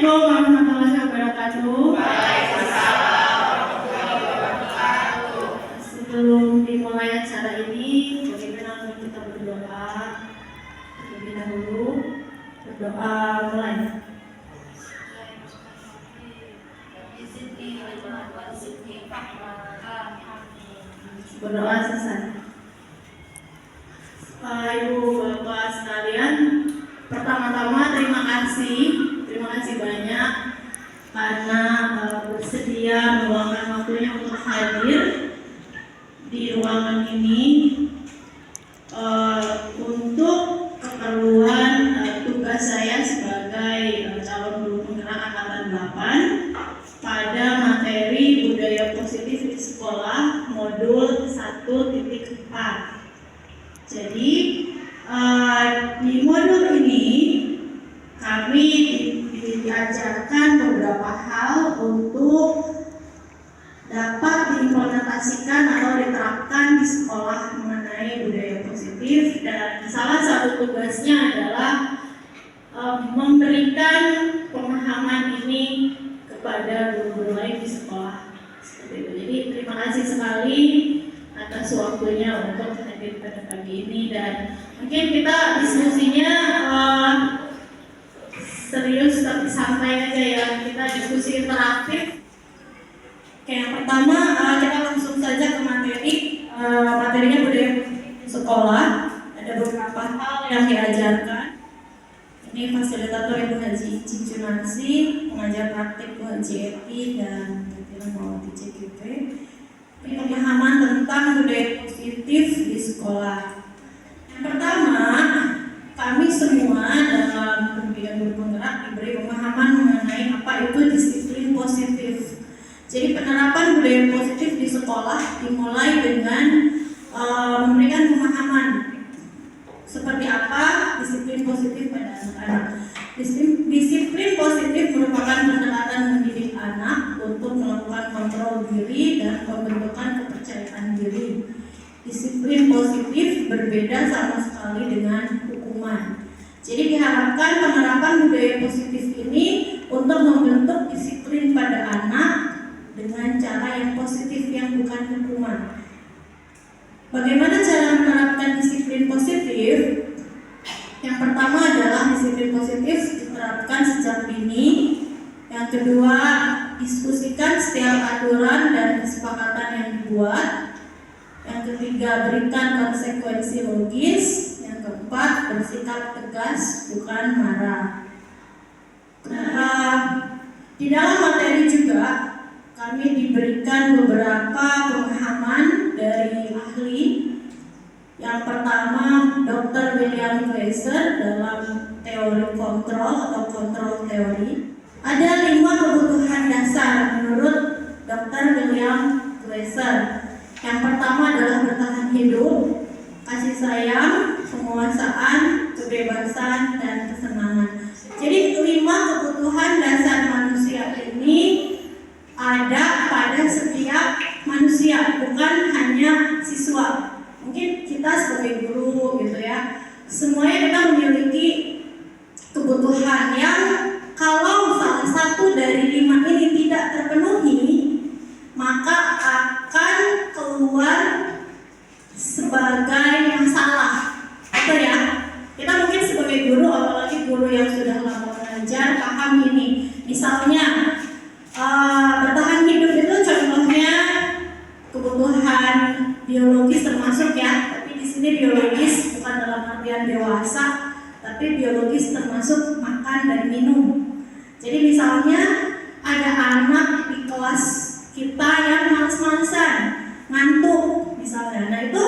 Assalamualaikum warahmatullahi wabarakatuh. Sebelum dimulai acara ini, bagaimana kita berdoa terlebih dahulu? Berdoa mulai. Berdoa selesai. Ibu bapak sekalian, pertama-tama terima kasih banyak karena bersedia meluangkan waktunya untuk hadir di ruangan ini untuk keperluan tugas saya sebagai calon guru penggerak angkatan 8 pada materi budaya positif di sekolah modul 1.4. Jadi di modul ini kami diajarkan beberapa hal untuk dapat diimplementasikan atau diterapkan di sekolah mengenai budaya positif, dan salah satu tugasnya adalah memberikan pemahaman ini kepada guru-guru lain di sekolah. Seperti itu. Jadi terima kasih sekali atas waktunya untuk hadir pada pagi ini, dan mungkin kita diskusinya serius tapi santai aja ya, kita diskusi interaktif. Oke, yang pertama kita langsung saja ke materi. Materinya budaya sekolah. Ada beberapa hal yang diajarkan. Ini fasilitator Ibu Haji Cincunarsi, pengajar praktik Bu Haji Eti dan Mawati CGP. Pemahaman tentang budaya positif di sekolah. Yang pertama, kami semua dalam pendidikan guru penggerak diberi pemahaman mengenai apa itu disiplin positif. Jadi penerapan budaya positif di sekolah dimulai dengan memberikan pemahaman seperti apa disiplin positif pada anak-anak. Disiplin positif merupakan pendekatan mendidik anak untuk melakukan kontrol diri dan pembentukan kepercayaan diri. Disiplin positif berbeda sama sekali dengan hukuman. Jadi diharapkan penerapan budaya positif ini untuk membentuk disiplin pada anak dengan cara yang positif, yang bukan hukuman. Bagaimana cara menerapkan disiplin positif? Yang pertama adalah disiplin positif diterapkan sejak dini. Yang kedua, diskusikan setiap aturan dan kesepakatan yang dibuat. Yang ketiga, berikan konsekuensi logis. Yang keempat, bersikap tegas, bukan marah. Di dalam materi juga kami diberikan beberapa pemahaman dari ahli. Yang pertama, Dr. William Glasser dalam teori kontrol atau kontrol teori. Ada 5 kebutuhan dasar menurut Dr. William Glasser. Yang pertama adalah bertahan hidup, kasih sayang, penguasaan, kebebasan, dan kesenangan. Jadi 5 kebutuhan dasar manusia ini ada pada setiap manusia, bukan hanya siswa. Mungkin kita sebagai guru gitu ya, semuanya kita memiliki kebutuhan yang kalau salah satu dari 5 ini tidak terpenuhi, maka akan keluar sebagai yang salah. Betul ya? Kita mungkin sebagai guru, apalagi guru yang sudah lama mengajar, paham ini. Misalnya bertahan hidup itu contohnya kebutuhan biologis termasuk ya, tapi di sini biologis bukan dalam artian dewasa, tapi biologis termasuk makan dan minum. Jadi misalnya ada anak di kelas kita yang males-malesan, ngantuk misalnya, nah itu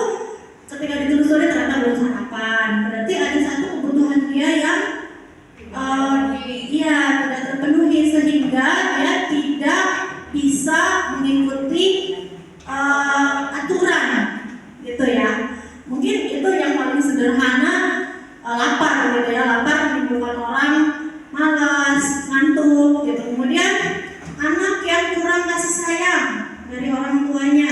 ketika ditelusuri ternyata belum sarapan, berarti ada satu kebutuhan dia yang tidak terpenuhi sehingga dia tidak bisa mengikuti aturan gitu ya. Mungkin itu yang paling sederhana, lapar gitu ya, lapar menimbulkan orang malas, ngantuk gitu. Kemudian anak yang kurang kasih sayang dari orang tuanya,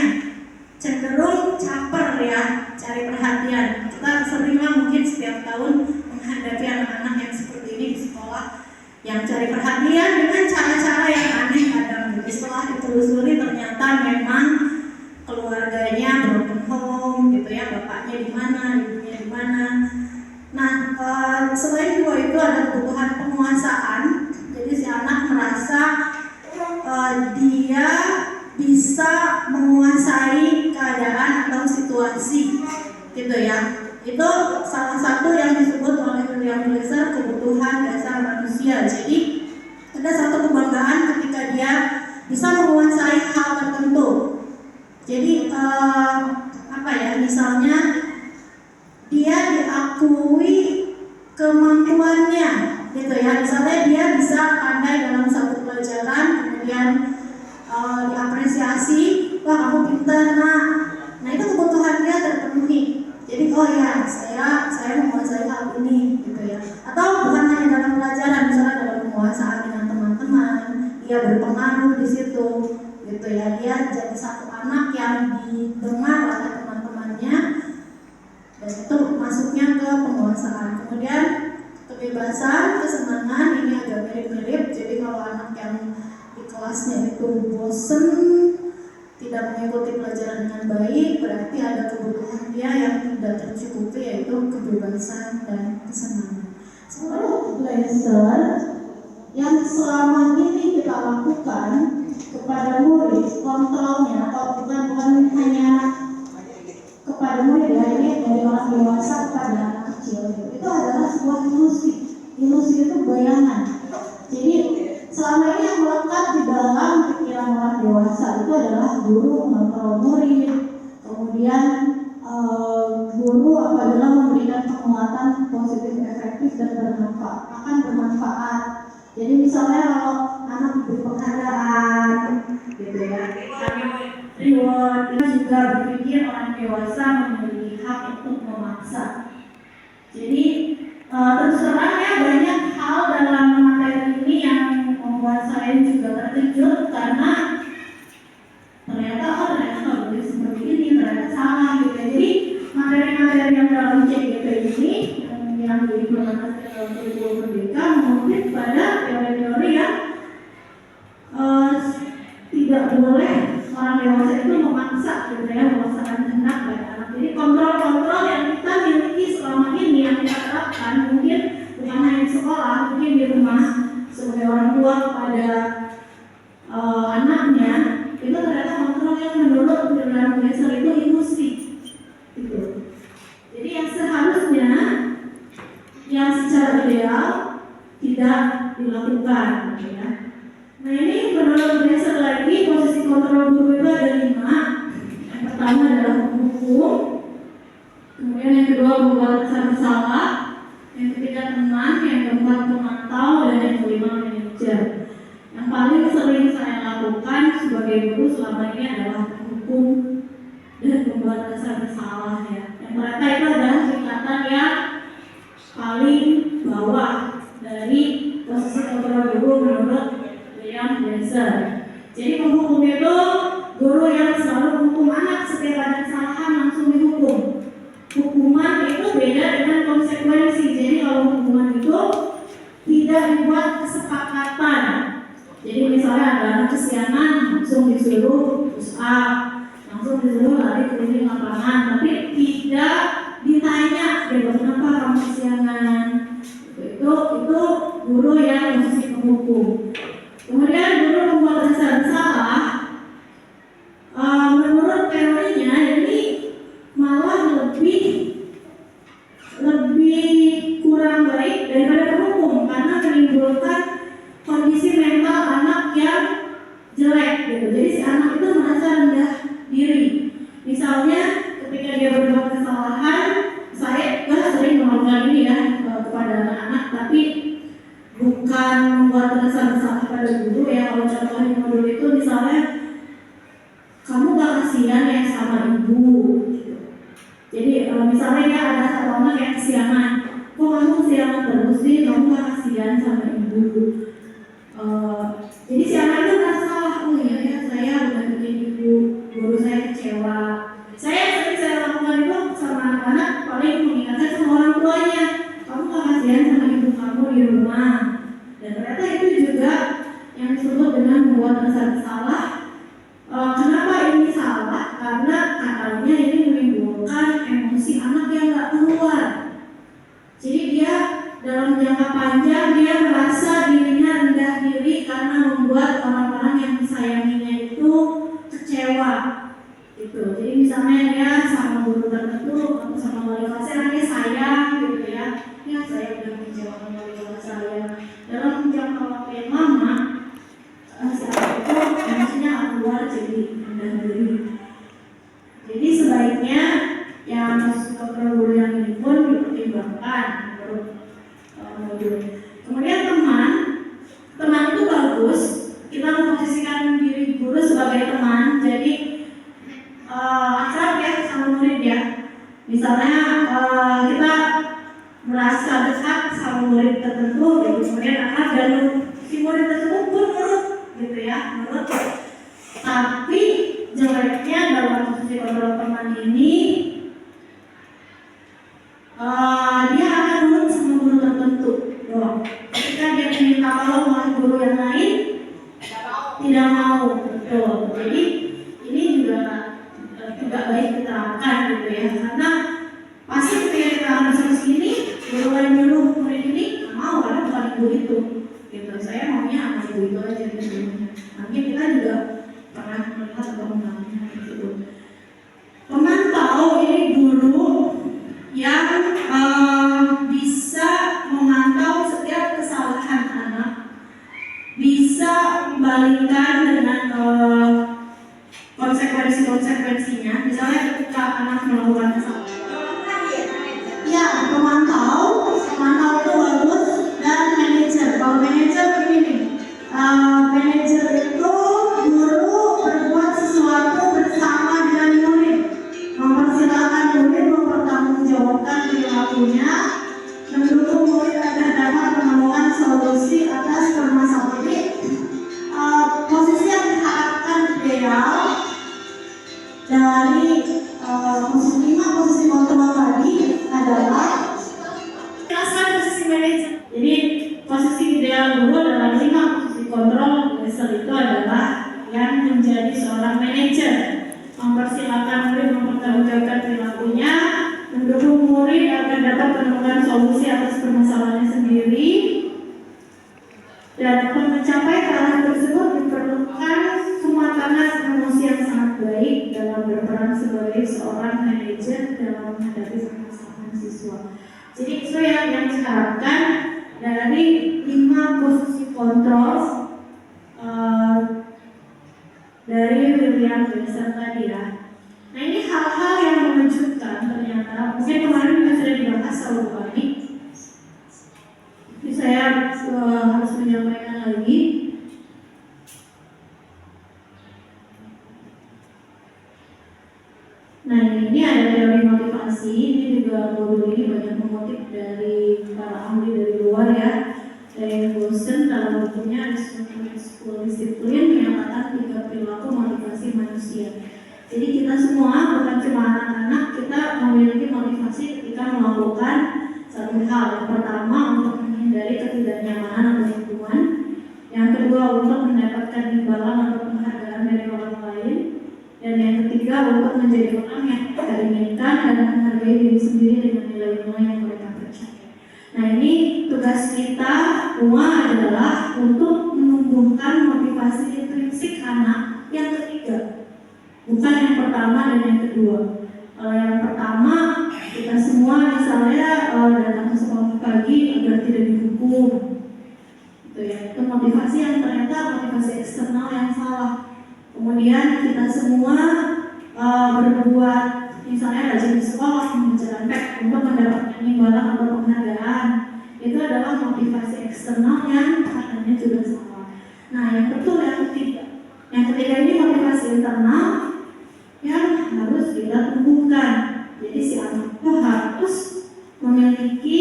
cenderung caper ya, cari perhatian. Kita seringlah mungkin setiap tahun menghadapi anak-anak yang seperti ini di sekolah. yang cari perhatian dengan cara-cara yang aneh kadang. Jadi setelah ditelusuri ternyata memang keluarganya broken home gitu ya, bapaknya di mana, ibunya di mana. Nah, selain dua itu ada kebutuhan penguasaan. Jadi si anak merasa dia bisa menguasai keadaan atau situasi, gitu ya. Itu salah satu yang disebut oleh William Glasser kebutuhan dasar manusia. Jadi ada satu kebanggaan ketika dia bisa menguasai hal tertentu. Jadi misalnya dia diakui kemampuannya, gitu ya. Misalnya dia bisa pandai dalam satu pelajaran, kemudian diapresiasi, wah kamu pintar nak. Nah itu kebutuhan dia terpenuhi. Jadi oh ya saya menguasai hal ini, gitu ya. Atau bukan hanya dalam pelajaran, misalnya dalam penguasaan dengan teman-teman, dia berpengaruh di situ, gitu ya. Dia jadi satu anak yang didengar oleh teman-temannya, dan itu masuknya ke penguasaan. Kemudian kebebasan, kesenangan, ini agak mirip-mirip. Jadi kalau anak yang di kelasnya itu bosen, tidak mengikuti pelajaran dengan baik, berarti ada kebutuhan dia yang tidak tercukupi, yaitu kebebasan dan kesenangan. Menurut Glasser, yang selama ini kita lakukan kepada murid, kontrolnya atau bukan hanya kepada murid ya, ini dari orang dewasa kepada anak kecil, itu adalah sebuah ilusi. Ilusi itu bayangan. Jadi selama ini yang melekat di dalam pikiran orang dewasa itu adalah guru mengontrol murid, kemudian guru apabila memberikan penguatan positif, efektif dan bermanfaat. Jadi misalnya kalau anak diberi penghargaan, gitu ya, reward, itu juga berpikir orang dewasa memiliki hak untuk memaksa. Jadi terus terang ya, banyak hal dalam materi ini yang membuat saya juga terkejut karena ternyata nggak boleh seperti ini, ternyata salah gitu. Jadi materi-materi yang dalam CGP ini yang diimplementasikan dalam kurikulum merdeka mengutip pada teori-teori yang tidak boleh orang dewasa itu memaksa, gitu ya, memaksakan kehendak pada anak. Jadi kontrol-kontrol yang kita miliki selama ini yang kita terapkan mungkin bukan hanya di sekolah, mungkin di rumah sebagai orang tua kepada anaknya, itu ternyata kontrol yang menurut William Glasser itu ilusi, gitu. Jadi yang seharusnya, yang secara ideal tidak dilakukan, gitu ya. Nah ini menurut Glasser lagi, posisi kontrol guru itu ada 5. Yang pertama adalah menghukum, kemudian yang kedua membuat kesan bersalah, yang ketiga teman, yang keempat pemantau, dan yang kelima manajer. Yang paling sering saya lakukan sebagai guru selama ini adalah menghukum dan membuat kesan bersalah ya. Yang mereka itu adalah tingkatan yang paling bawah dari posisi kontrol guru menurut William Glasser. Jadi menghukum itu guru yang selalu menghukum anak setiap ada kesalahan langsung dihukum. Hukuman itu beda dengan konsekuensi. Jadi kalau hukuman itu tidak dibuat kesepakatan. Jadi misalnya ada anak kesiangan langsung disuruh push up, langsung disuruh lari keliling lapangan, tapi tidak ditanya kenapa kamu kesiangan. Itu guru yang posisi penghukum. Kemudian guru membuat kesan bersalah, menurut teorinya ini malah lebih kurang baik daripada penghukum karena menimbulkan kondisi mental anak yang jelek gitu. Jadi si anak itu merasa rendah diri. Misalnya ketika dia berbuat kesalahan, saya sering melakukan ini ya kepada anak-anak, tapi bukan membuat kesan bersalah pada guru ya. Kalau contohnya modul itu misalnya kamu gak kasihan ya sama ibu gitu. Jadi misalnya ya ada satu anak yang kesiangan, kok kamu kesiangan terus sih, kamu gak kasihan sama ibu. Jadi si anak itu merasa salah, oh iya ya saya udah bikin ibu guru saya kecewa. Saya lakukan itu sama anak-anak, paling mengingatkan sama orang tuanya, kamu gak kasihan sama ibu kamu di rumah. Dan ternyata sama wali kelas nanti sayang gitu ya. Ya saya udah menjawab wali kelas saya dalam jangka waktu yang lama. Saat itu maksudnya keluar jadi rendah diri. Jadi sebaiknya yang masuk ke guru yang ini pun dipertimbangkan menurut modul. Kemudian teman itu bagus. Kita memposisikan diri guru sebagai teman. Jadi akrab ya sama murid ya. Misalnya kita merasa dekat sama murid tertentu, jadi kemudian akrab dan si murid tersebut pun nurut gitu ya, nurut. Tapi jeleknya dalam posisi kontrol teman ini dia akan nurut sama guru tertentu doang. Ketika dia diminta tolong oleh guru yang lain tidak mau, betul. Jadi ini juga tidak baik diterapkan gitu ya, karena pasti ketika kita harus sini guru lain nyuruh murid ini nggak mau karena bukan ibu itu gitu. Saya maunya sama ibu itu aja gitu. Nanti kita juga pernah melihat atau mengalami gitu. Pemantau ini guru yang bisa memantau setiap kesalahan anak, bisa membalikan dengan konsekuensinya. Misalnya ketika anak melakukan kesalahan, ya pemantau itu bagus. Dan manajer, kalau manajer ini nih, manajer itu guru berbuat sesuatu bersama dengan murid, mempersilahkan murid mempertanggungjawabkan perilakunya, mendukung murid agar dapat menemukan solusi atas permasalahan. Ini posisi yang diharapkan ideal dari posisi kontrol tadi adalah posisi manajer. Jadi posisi ideal guru adalah 5 posisi kontrol itu adalah yang menjadi seorang manajer, mempersilahkan murid mempertanggungjawabkan perilakunya, mendukung murid agar dapat menemukan solusi atas permasalahannya sendiri, dan untuk mencapai hal tersebut diperlukan kematangan emosi yang sangat baik dalam berperan sebagai seorang manajer dalam menghadapi permasalahan siswa. Jadi itu yang diharapkan dari 5 posisi kontrol dari William Jackson tadi ya. Nah ini hal-hal yang mengejutkan ternyata. Mungkin kemarin juga sudah dibahas sama Bu Ani. Jadi saya harus menyampaikan lagi. Nah ini ada teori motivasi. Ini juga modul ini banyak mengutip dari para ahli dari luar ya. Dari Wilson dalam bukunya School Discipline menyatakan 3 perilaku motivasi manusia. Jadi kita semua bukan cuma anak-anak, kita memiliki motivasi ketika melakukan satu hal. Yang pertama untuk menghindari ketidaknyamanan atau lingkungan. Yang kedua untuk mendapatkan imbalan atau penghargaan dari orang lain. Dan yang ketiga untuk menjadi orang yang kita inginkan dan menghargai diri sendiri dengan nilai-nilai yang mereka percaya. Nah ini tugas kita semua adalah untuk menumbuhkan motivasi intrinsik anak yang ketiga, bukan yang pertama dan yang kedua. Yang pertama kita semua misalnya datang ke sekolah pagi agar tidak dihukum, gitu ya. Itu motivasi yang ternyata motivasi eksternal yang salah. Kemudian kita semua berbuat misalnya rajin di sekolah, mengejar PEK untuk mendapatkan imbalan atau penghargaan. Itu adalah motivasi eksternal yang katanya juga salah. Nah yang betul yang ketiga. Yang ketiga ini motivasi internal yang harus kita tumbuhkan. Jadi si anak itu harus memiliki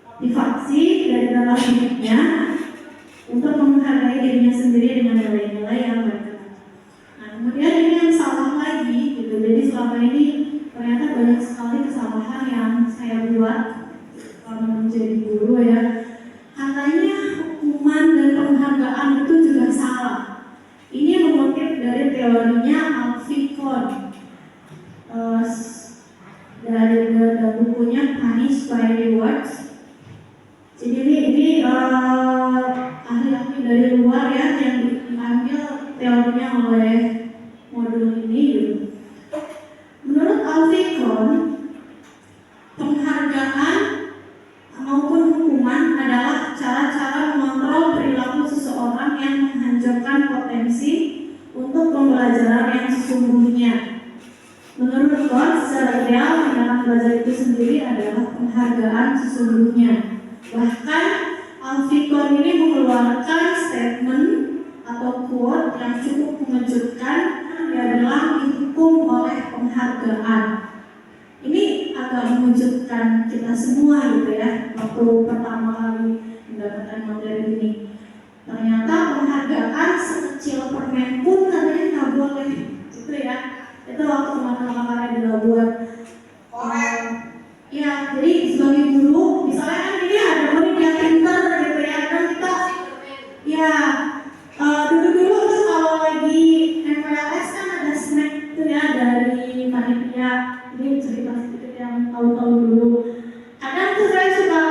motivasi dari dalam hidupnya untuk menghargai dirinya sendiri dengan nilai-nilai yang mereka. Nah kemudian ini yang salah lagi gitu. Jadi selama ini ternyata banyak sekali kesalahan yang saya buat menjadi guru ya. Katanya hukuman dan penghargaan itu juga salah. Ini mengutip dari teorinya Alfie Kohn dari bukunya Punish by Rewards. Jadi ini ahli-ahli dari luar ya yang diambil teorinya oleh modul ini gitu. Menurut Alfie Kohn, belajar itu sendiri adalah penghargaan sesungguhnya. Bahkan Alfikon ini mengeluarkan statement atau quote yang cukup mengejutkan, yang adalah dihukum oleh penghargaan. Ini agak mengejutkan kita semua gitu ya, waktu pertama kali mendapatkan materi ini. Ternyata penghargaan sekecil permen pun katanya nggak boleh, gitu ya. Itu waktu teman-teman juga buat. Ya, jadi sebagai guru, misalnya kan ini ada murid yang pintar gitu ya, kan kita, ya dulu tuh kalau lagi MPLS kan ada snack itu ya dari panitia. Ini cerita sedikit yang tahu-tahu dulu. Kadang tuh saya suka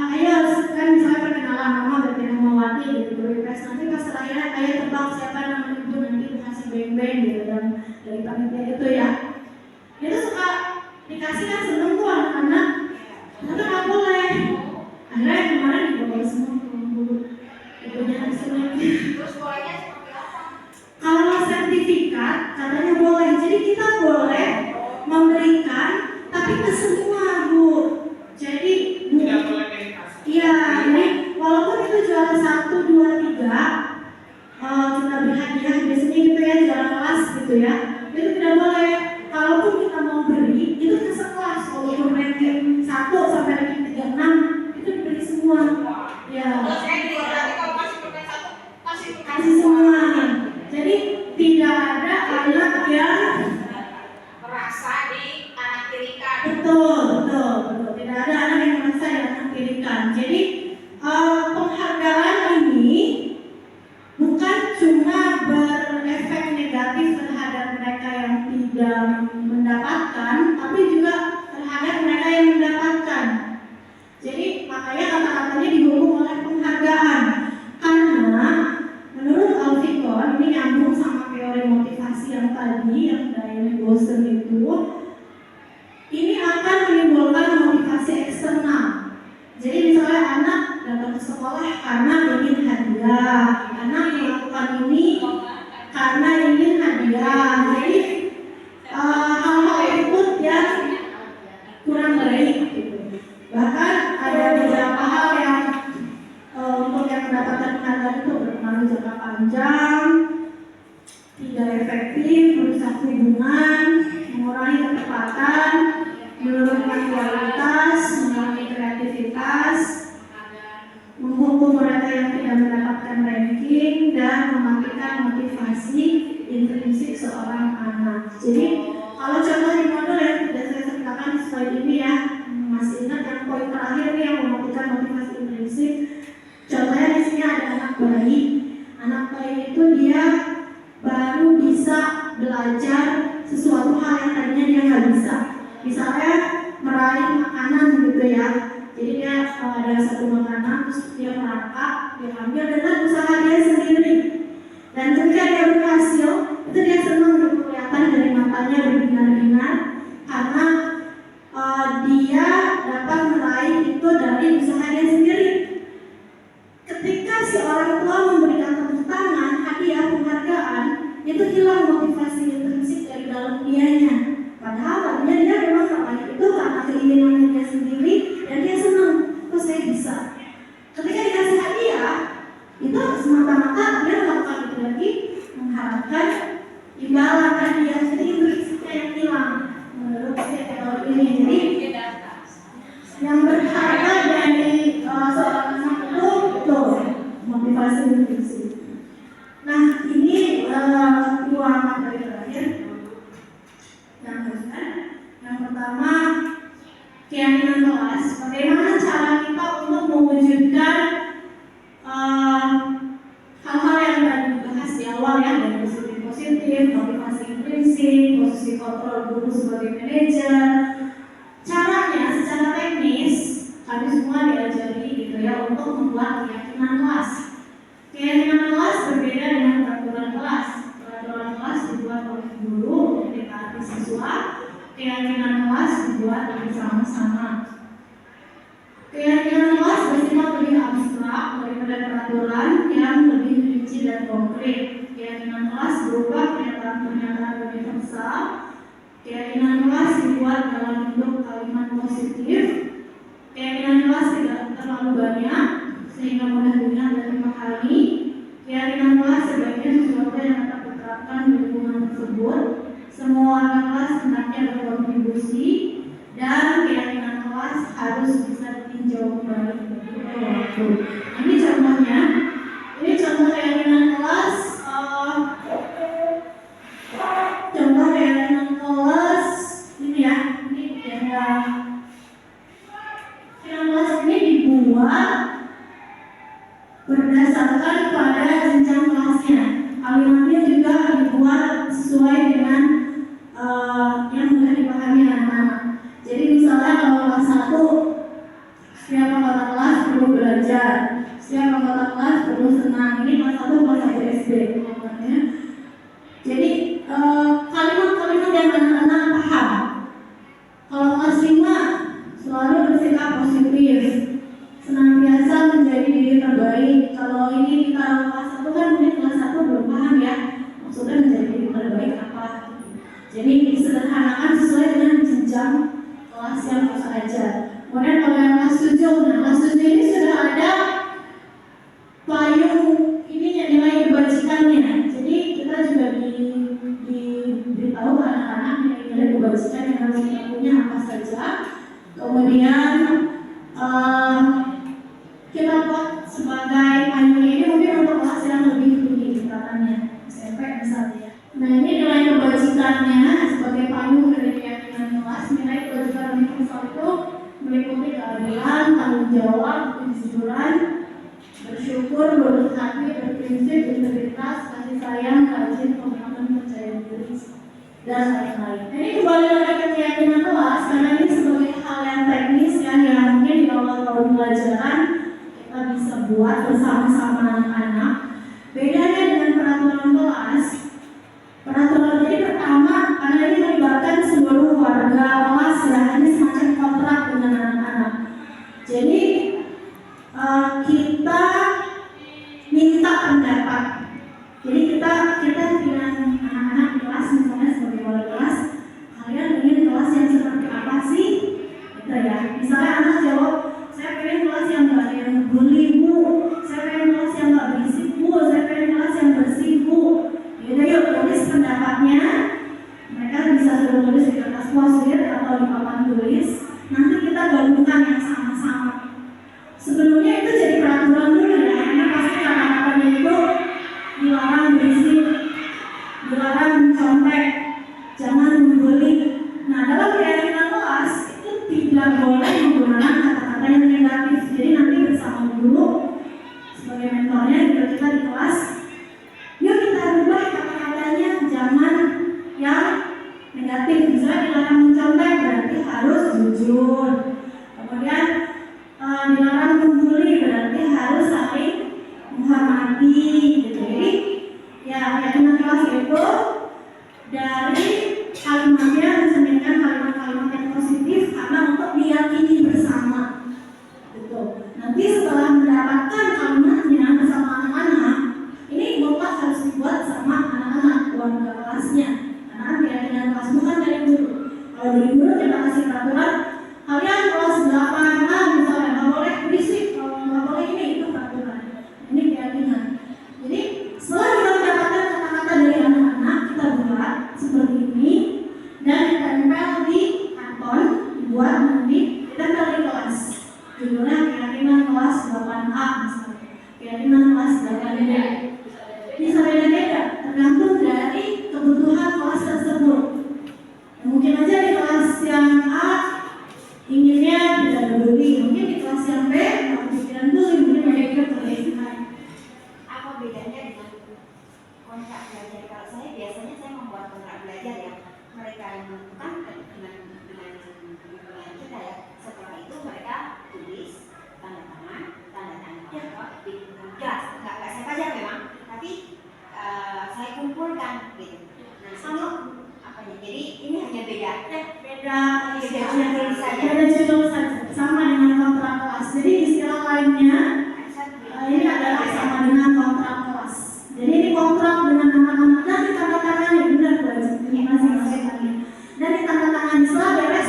ayo kan misalnya perkenalan nama berarti nama Wati gitu, request nanti pas terakhir ayo tebak siapa nama ibu, nanti kasih beng-beng gitu dan dari panitia itu ya. Itu suka dikasih kan, seneng tuh anak-anak, tapi nggak boleh. Akhirnya kemarin dibawa semua ke guru, ibunya seneng. Terus bolehnya seperti apa? Kalau sertifikat katanya boleh, jadi kita boleh memberikan, tapi ke semua Bu. Jadi Bu, iya, ini walaupun itu juara 1, 2, 3, kita beri hadiah biasanya gitu ya, juara kelas gitu ya, itu tidak boleh. Kalaupun kita mau beri, itu ke sekelas, walaupun ranking 1 sampai ranking 36, itu diberi semua. Ya. Kasih semua. Jadi tidak ada anak yang merasa dianaktirikan. Betul. Tidak ada anak yang merasa dianaktirikan. Jadi penghargaan ini bukan cuma berefek negatif terhadap mereka yang tidak mendapatkan, tapi juga terhadap mereka yang mendapatkan. Jadi makanya kata-katanya dihukum oleh penghargaan. Karena menurut Alfikon, ini nyambung sama teori motivasi yang tadi, yang Diane Boston itu, ini akan menimbulkan motivasi eksternal. Jadi misalnya anak datang ke sekolah karena ingin hadiah, anak melakukan ini karena ingin hadiah. Jadi hal-hal itu yang kurang baik gitu. Bahkan ada beberapa hal yang untuk yang mendapatkan penghargaan itu berpengaruh jangka panjang, tidak efektif, merusak hubungan, mengurangi ketepatan, menurunkan kualitas, mengurangi kreativitas, menghukum mereka yang tidak mendapatkan ranking, dan mematikan motivasi intrinsik seorang anak. Jadi kalau contoh di modul yang sudah saya ceritakan di slide ini ya, masih ingat yang poin terakhir nih yang mematikan motivasi intrinsik. Contohnya di sini ada anak bayi. Anak bayi itu dia baru bisa belajar sesuatu hal yang tadinya dia nggak bisa. Misalnya meraih makanan gitu ya. Jadi dia ada satu makanan, terus dia merangkak, dia ambil dengan usaha dia sendiri. Dan ketika dia berhasil, itu dia senang kelihatan dari matanya berbinar-binar karena dia dapat meraih itu dari usaha dia sendiri. Ketika si orang tua memberikan tepuk tangan, hadiah, penghargaan, itu hilang motivasi intrinsik dari dalam dianya. Padahal tadinya dia memang meraih itu karena keinginan dia sendiri dan dia senang, terus saya bisa. Ketika dikasih hadiah, itu semata-mata dia melakukan itu lagi mengharapkan imbalan hadiah, jadi intrinsiknya yang hilang. Menurut saya teori ini, jadi yang berharga dari seorang anak itu motivasi intrinsik. Nah ini dua materi terakhir yang harusnya. Yang pertama, keyakinan kelas. Bagaimana cara kita untuk mewujudkan hal-hal yang tadi dibahas di awal ya, dari positif, motivasi intrinsik, posisi kontrol guru sebagai manajer. Caranya secara teknis kami semua diajari gitu ya untuk membuat keyakinan kelas. Keyakinan kelas berbeda dengan peraturan kelas. Peraturan kelas dibuat oleh guru untuk ditaati siswa. Keyakinan kelas dibuat bersama-sama. Keyakinan kelas bersifat lebih abstrak daripada peraturan yang lebih rinci dan konkret. Keyakinan kelas berupa pernyataan-pernyataan universal. Keyakinan kelas dibuat dibuat dalam bentuk kalimat positif. Keyakinan kelas tidak terlalu banyak sehingga mudah diingat dan dipahami. Keyakinan kelas sebagai sesuatu yang dapat diterapkan di lingkungan tersebut. Semua warga kelas hendaknya berkontribusi dan keyakinan kelas harus bisa ditinjau kembali beberapa waktu. Ini contohnya. Ini contoh keyakinan kelas. Contoh keyakinan kelas ini ya. Ini ada keyakinan kelas ini dibuat berdasarkan pada jenjang kelasnya. Kalimatnya juga dibuat sesuai dengan yang mudah dipahami anak-anak. Jadi misalnya kalau kelas 1, setiap anggota kelas perlu belajar, setiap anggota kelas perlu senang. Ini kelas 1 kelas 1 SD contohnya. Jadi kalimat-kalimat yang anak-anak paham. Kalau kelas 5 selalu bersikap positif, senantiasa menjadi diri terbaik. Kalau ini ditaruh kelas 1 kan mungkin kelas 1 belum paham ya maksudnya menjadi diri terbaik apa. Jadi disederhanakan sesuai dengan jenjang kelas yang harus ajar. Kemudian kalau yang kelas 7, nah kelas 7 ini sudah ada payung ininya, nilai kebajikannya. Jadi kita juga diberitahu anak-anak nilai kebajikan yang harus kita punya apa saja. Kemudian kita buat sebagai payung ini mungkin untuk kelas yang lebih tinggi tingkatannya, SMP misalnya. Nah ini nilai kebajikannya sebagai payung dari keyakinan kelas. Nilai kebajikan universal itu meliputi keadilan, tanggung jawab, kejujuran, bersyukur, berbaik hati, berprinsip, integritas, kasih sayang, rajin, komitmen, percaya diri, dan lain-lain. Ini kembali lagi ke keyakinan kelas karena ini sebagai hal yang teknis yang mungkin di awal tahun pelajaran kita bisa buat bersama-sama anak-anak. Bedanya dengan peraturan kelas, peraturan ini pertama karena ini melibatkan seluruh warga kelas ya, ini semacam kontrak dengan anak-anak. Jadi kita minta pendapat. Jadi kita dengan anak-anak kelas misalnya sebagai wali kelas, kalian ingin kelas yang seperti apa sih? Gitu ya. Misalnya anak jawab, saya pengen kelas yang nggak ada yang bully bu, saya pengen kelas yang nggak berisik bu, saya pengen kelas yang bersih bu. Yaudah yuk tulis pendapatnya. Mereka bisa sudah tulis di kertas post-it atau di papan tulis. Nanti kita gabungkan yang sama-sama. Sebelumnya itu jadi peraturan dulu ya, karena pasti kata-katanya itu dilarang berisik, dilarang mencontek, jangan membuli. Nah dalam keyakinan kelas itu tidak boleh menggunakan kata-kata yang negatif. Jadi nanti bersama dulu sebagai mentornya kita di kelas, yuk kita rubah kata-katanya, jangan yang negatif. Misalnya dilarang mencontek berarti harus jujur. Kemudian dilarang membuli berarti harus saling menghormati gitu. Jadi ya keyakinan kelas itu dari kalimatnya mencerminkan kalimat-kalimat yang positif karena untuk diyakini bersama gitu. Nanti setelah mendapatkan kalimatnya bersama anak-anak, ini kelas harus dibuat sama anak-anak warga kelasnya karena keyakinan kelas bukan dari guru. Kalau dari guru kita kasih peraturan, kalian kelas 8A misalnya nggak boleh berisik, nggak boleh ini, itu peraturan. Ini keyakinan. Jadi setelah kita mendapatkan kata-kata dari anak-anak, kita buat seperti ini dan ditempel di karton, dibuat nanti ditempel di kelas. Judulnya keyakinan kelas 8A misalnya, keyakinan kelas 8B. Bisa beda-beda tergantung dari kebutuhan kelas tersebut. Mungkin aja di kelas yang A inginnya tidak berbuli, mungkin di kelas yang B nggak kepikiran dulu, mungkin mereka terlihat. Apa bedanya dengan kontrak belajar? Kalau saya biasanya saya membuat kontrak belajar yang mereka yang menentukan dengan kita ya. Setelah itu mereka tulis tanda tangan di kelas. Nggak saya pajak memang, tapi saya kumpulkan gitu. Nah sama apa ya? Jadi ini hanya beda judul saja. Beda judul saja, sama dengan kontrak kelas. Jadi istilah lainnya ini adalah sama dengan kontrak kelas. Jadi ini kontrak dengan anak-anak dan ditandatangani benar Bu Haji. Dan ditandatangani setelah beres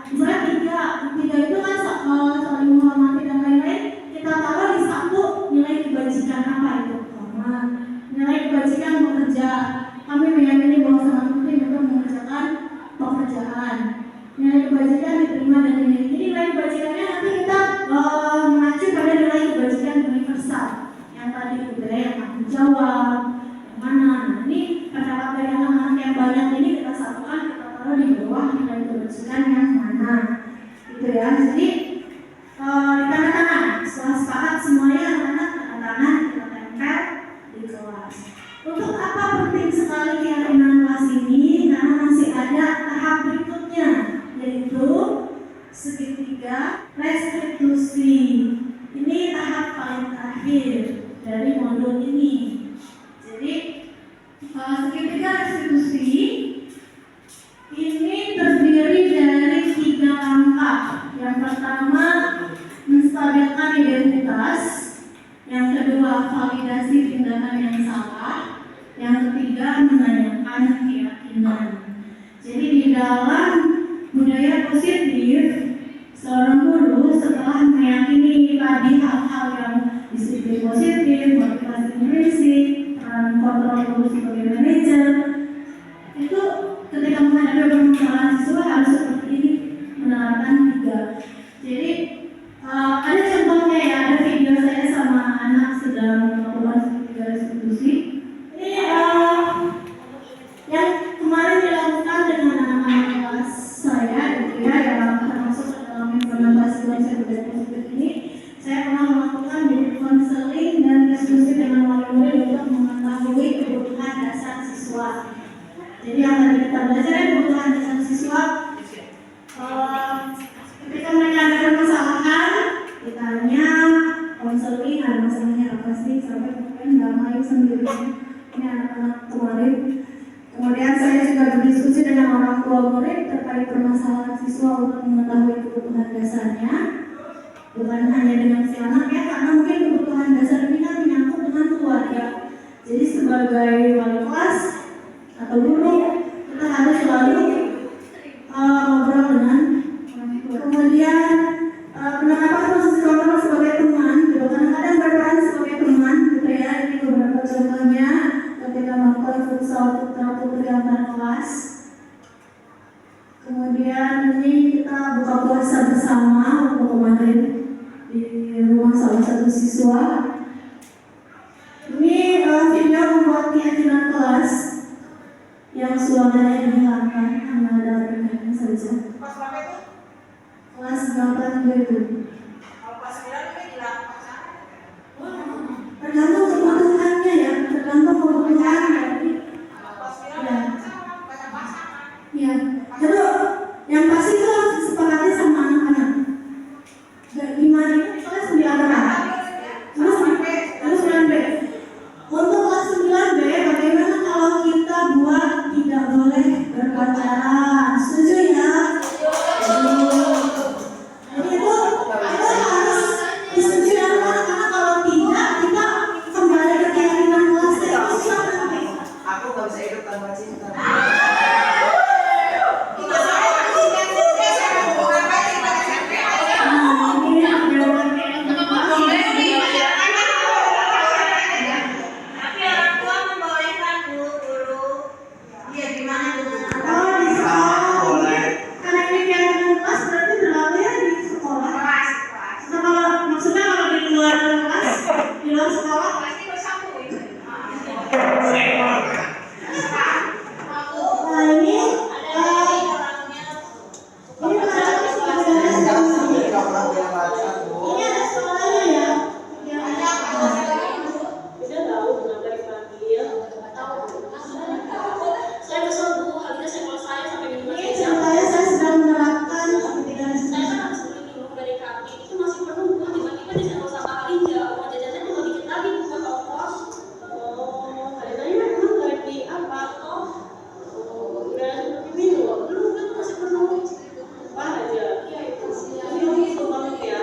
Misalnya tiga itu kan saling menghormati dan lain-lain. Kita taruh di satu nilai kebajikan apa itu? Nilai kebajikan bekerja. Kami meyakini bahwa sangat penting untuk mengerjakan pekerjaan. Nilai kebajikan diterima dan dinilai. Jadi nilai kebajikannya nanti kita mengacu pada nilai kebajikan universal. Yang tadi budaya yang tanggung jawab, yang mana? Nah, ini pendapat dari anak-anak yang banyak ini kita satukan, kita taruh di bawah nilai kebajikan yang mana, gitu ya. Jadi di tanda tangan, setelah sepakat semuanya anak-anak tanda tangan kita tempel di kelas. Untuk apa penting sekali keyakinan kelas ini? Karena masih ada tahap berikutnya, yaitu segitiga restitusi. Ini tahap paling terakhir dari modul ini. Jadi segitiga restitusi ini terdiri dari 3 langkah. Yang pertama, menstabilkan identitas. Yang kedua, validasi tindakan yang salah. Yang ketiga, menanyakan keyakinan. Jadi di dalam budaya positif, seorang guru setelah meyakini tadi hal-hal yang disiplin positif, motivasi intrinsik, peran kontrol guru sebagai manajer, itu ketika menghadapi permasalahan siswa harus seperti ini, menerapkan 3. Jadi ada contohnya ya, ada video saya sama anak sedang melakukan segitiga restitusi. Ini yang kemarin dilakukan dengan anak-anak kelas saya, gitu ya, yang termasuk dalam implementasi belajar budaya positif ini. Saya pernah melakukan konseling dan diskusi dengan wali murid untuk mengetahui kebutuhan dasar siswa. Jadi yang tadi kita belajar kebutuhan dasar siswa, ketika mereka ada permasalahan, ditanya konseling ada masalahnya apa sih, sampai kemudian nggak main sendirian. Ini anak-anak kemarin. Kemudian saya juga berdiskusi dengan orang tua murid terkait permasalahan siswa untuk mengetahui kebutuhan dasarnya. Bukan hanya dengan si anak ya, karena mungkin kebutuhan dasar ini kan menyangkut dengan keluarga. Jadi sebagai wali kelas atau guru, kita harus selalu ngobrol dengan orang tua. Kemudian penerapan proses kontrol sebagai teman, gitu. Kadang-kadang berperan sebagai teman, gitu ya. Ini beberapa contohnya ketika melakukan futsal putra-putri antar kelas. Kemudian ini kita buka puasa bersama untuk kemarin di rumah salah satu siswa. Ini video membuat keyakinan kelas yang suaranya dihilangkan, hanya ada ringannya saja. Kelas berapa itu? Kelas 8 itu. Kalau kelas 9 itu hilang pasangan. Tergantung kebutuhannya ya, tergantung kebutuhan dari. Kelas 9 Ya. banyak pasangan. Ya, jadi yang pasti itu harus disepakati sama anak-anak. Dan 5 itu kelas 9 orang. Terus 9B. Untuk kelas 9B, bagaimana kalau kita buat tidak boleh berpacaran? Setuju ya? Jadi itu harus disetujui anak-anak, karena kalau tidak, kita kembali ke keyakinan kelas itu susah nanti. Aku gak bisa hidup tanpa cinta. Tapi orang tua membolehkan dulu. Iya gimana dulu? Kalau di sekolah, karena ini keyakinan kelas berarti berlakunya di sekolah. Kelas. Nah, kalau maksudnya kalau di luar kelas, di luar sekolah, Pasti bersatu itu. nah ini ini ada sekolahnya ya. Bisa tahu kenapa dipanggil? Saya kesel Bu, harusnya sekolah saya sampai di Ini contohnya saya sedang menerapkan ketika saya kan habis beli minum dari kaki itu masih penuh Bu, tiba-tiba di senggol sama Alinja, uang jajannya cuma dikit lagi buat ongkos. Oh, kalian memang lagi apa toh? Oh, udah seperti minum, belum masih penuh. Apa aja? Ya itu sih, itu banget ya.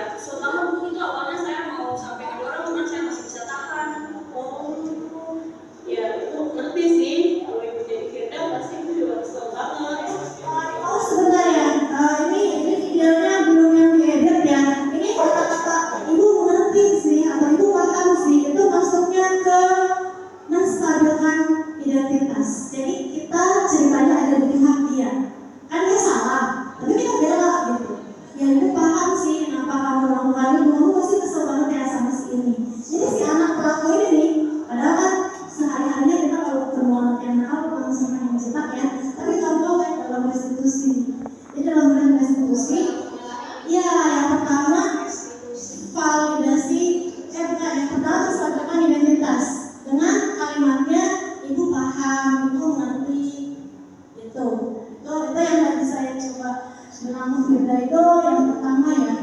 Firda itu yang pertama ya.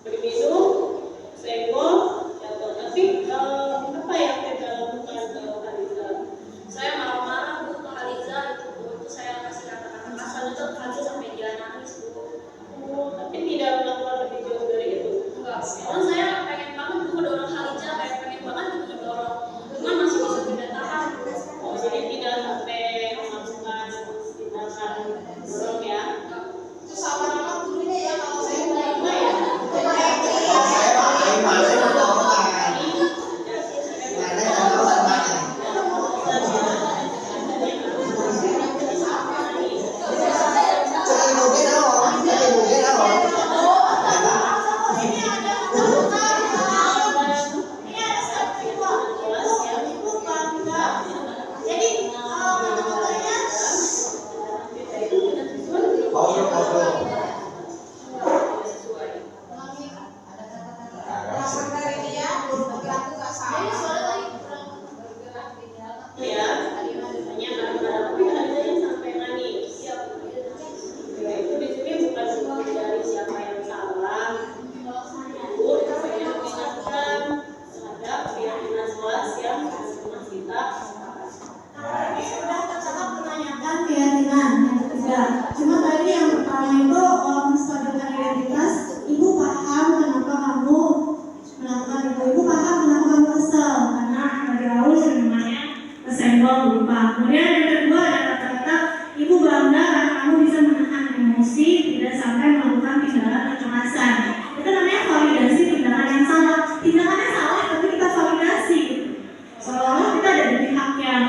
Beri minum, senggol, jatuh. Tapi apa yang kita lakukan ke Haliza? Saya marah-marah Bu ke Haliza itu saya kasih kata-kata kasar itu Haliza sampai dia nangis Bu. Tapi tidak melakukan lebih jauh dari itu. Enggak. Karena saya pengen banget Bu mendorong Haliza, pengen banget Bu mendorong. Cuman masih bisa tidak tahan. Jadi tidak sampai melakukan tindakan dorong ya. Itu sama dengan gurunya ya kalau saya Apa ya? dasar dari dia belum bergerak nggak salah. Ya, hanya kadang-kadang tapi ada yang sampai nangis. Ya, itu di sini bukan dari siapa yang salah. Bu, saya mengingatkan terhadap keyakinan kelas yang mas kita. Tadi sudah tercatat menanyakan keyakinan yang ketiga. Cuma tadi yang pertama itu menstabilkan identitas. Ibu paham kenapa kamu melakukan itu. Ibu paham kenapa kamu kesel karena tadi awal namanya kesenggol lupa. Kemudian yang kedua ada kata-kata ibu bangga karena kamu bisa menahan emosi tidak sampai melakukan tindakan kekerasan. Itu namanya validasi tindakan yang salah. Tindakannya salah tapi kita validasi. Seolah-olah kita ada di pihak yang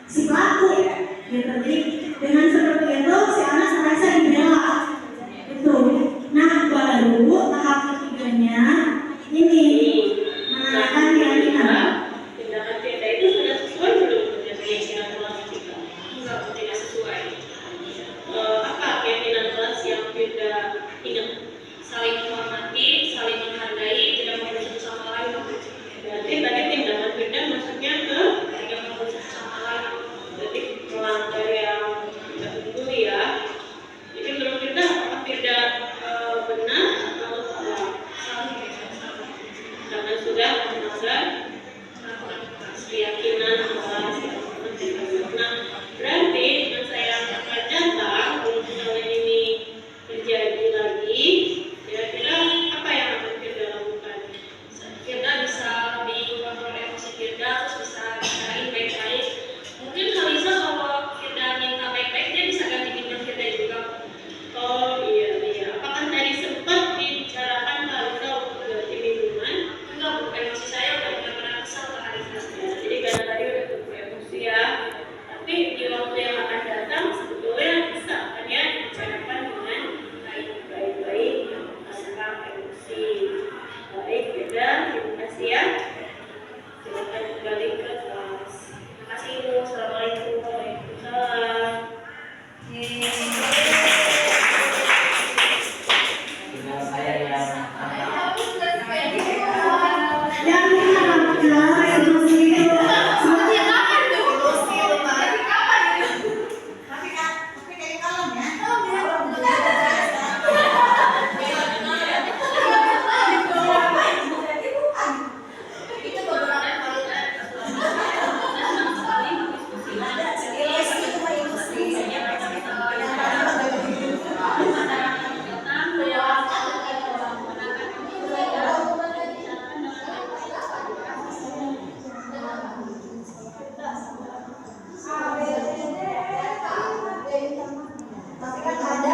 si pelaku gitu. Jadi dengan seperti itu si anak merasa dibela itu. Nah baru tahap ketiganya ini menanyakan keyakinan. Tindakan kita itu sudah sesuai belum dengan keyakinan kelas kita? Enggak, tidak sesuai. Apa keyakinan kelas yang kita ingat? Saling menghormati, saling menghargai, tidak merusak sama lain. Berarti tadi tindakan beda maksudnya ke tidak merusak sama lain. Berarti melanggar yang tidak betul ya. Jadi menurut kita apakah tidak benar atau salah? Karena sudah melanggar keyakinan kelas. Nah, berarti dengan saya akan datang kalau misalnya ini terjadi lagi, kira-kira apa yang akan kita lakukan? Kita bisa dikontrol emosi kita, terus bisa bicarain baik-baik. Mungkin Haliza kalau kita minta baik-baik dia bisa ganti pikiran kita juga. Oh iya. Apakah tadi sempat dibicarakan Haliza untuk ganti minuman? Enggak, Bu. Emosi saya udah benar-benar kesal ke Haliza. Jadi karena tadi udah keburu emosi ya. Tapi di waktu yang akan datang sebetulnya bisa kan ya dibicarakan dengan baik-baik tanpa emosi. Baik, beda. Terima kasih ya. Silakan kembali ke kelas. Terima kasih Ibu. Assalamualaikum warahmatullahi Tinggal saya yang Yang ini adalah emosi itu. Tapi kayak kalem ya. Tapi kan ada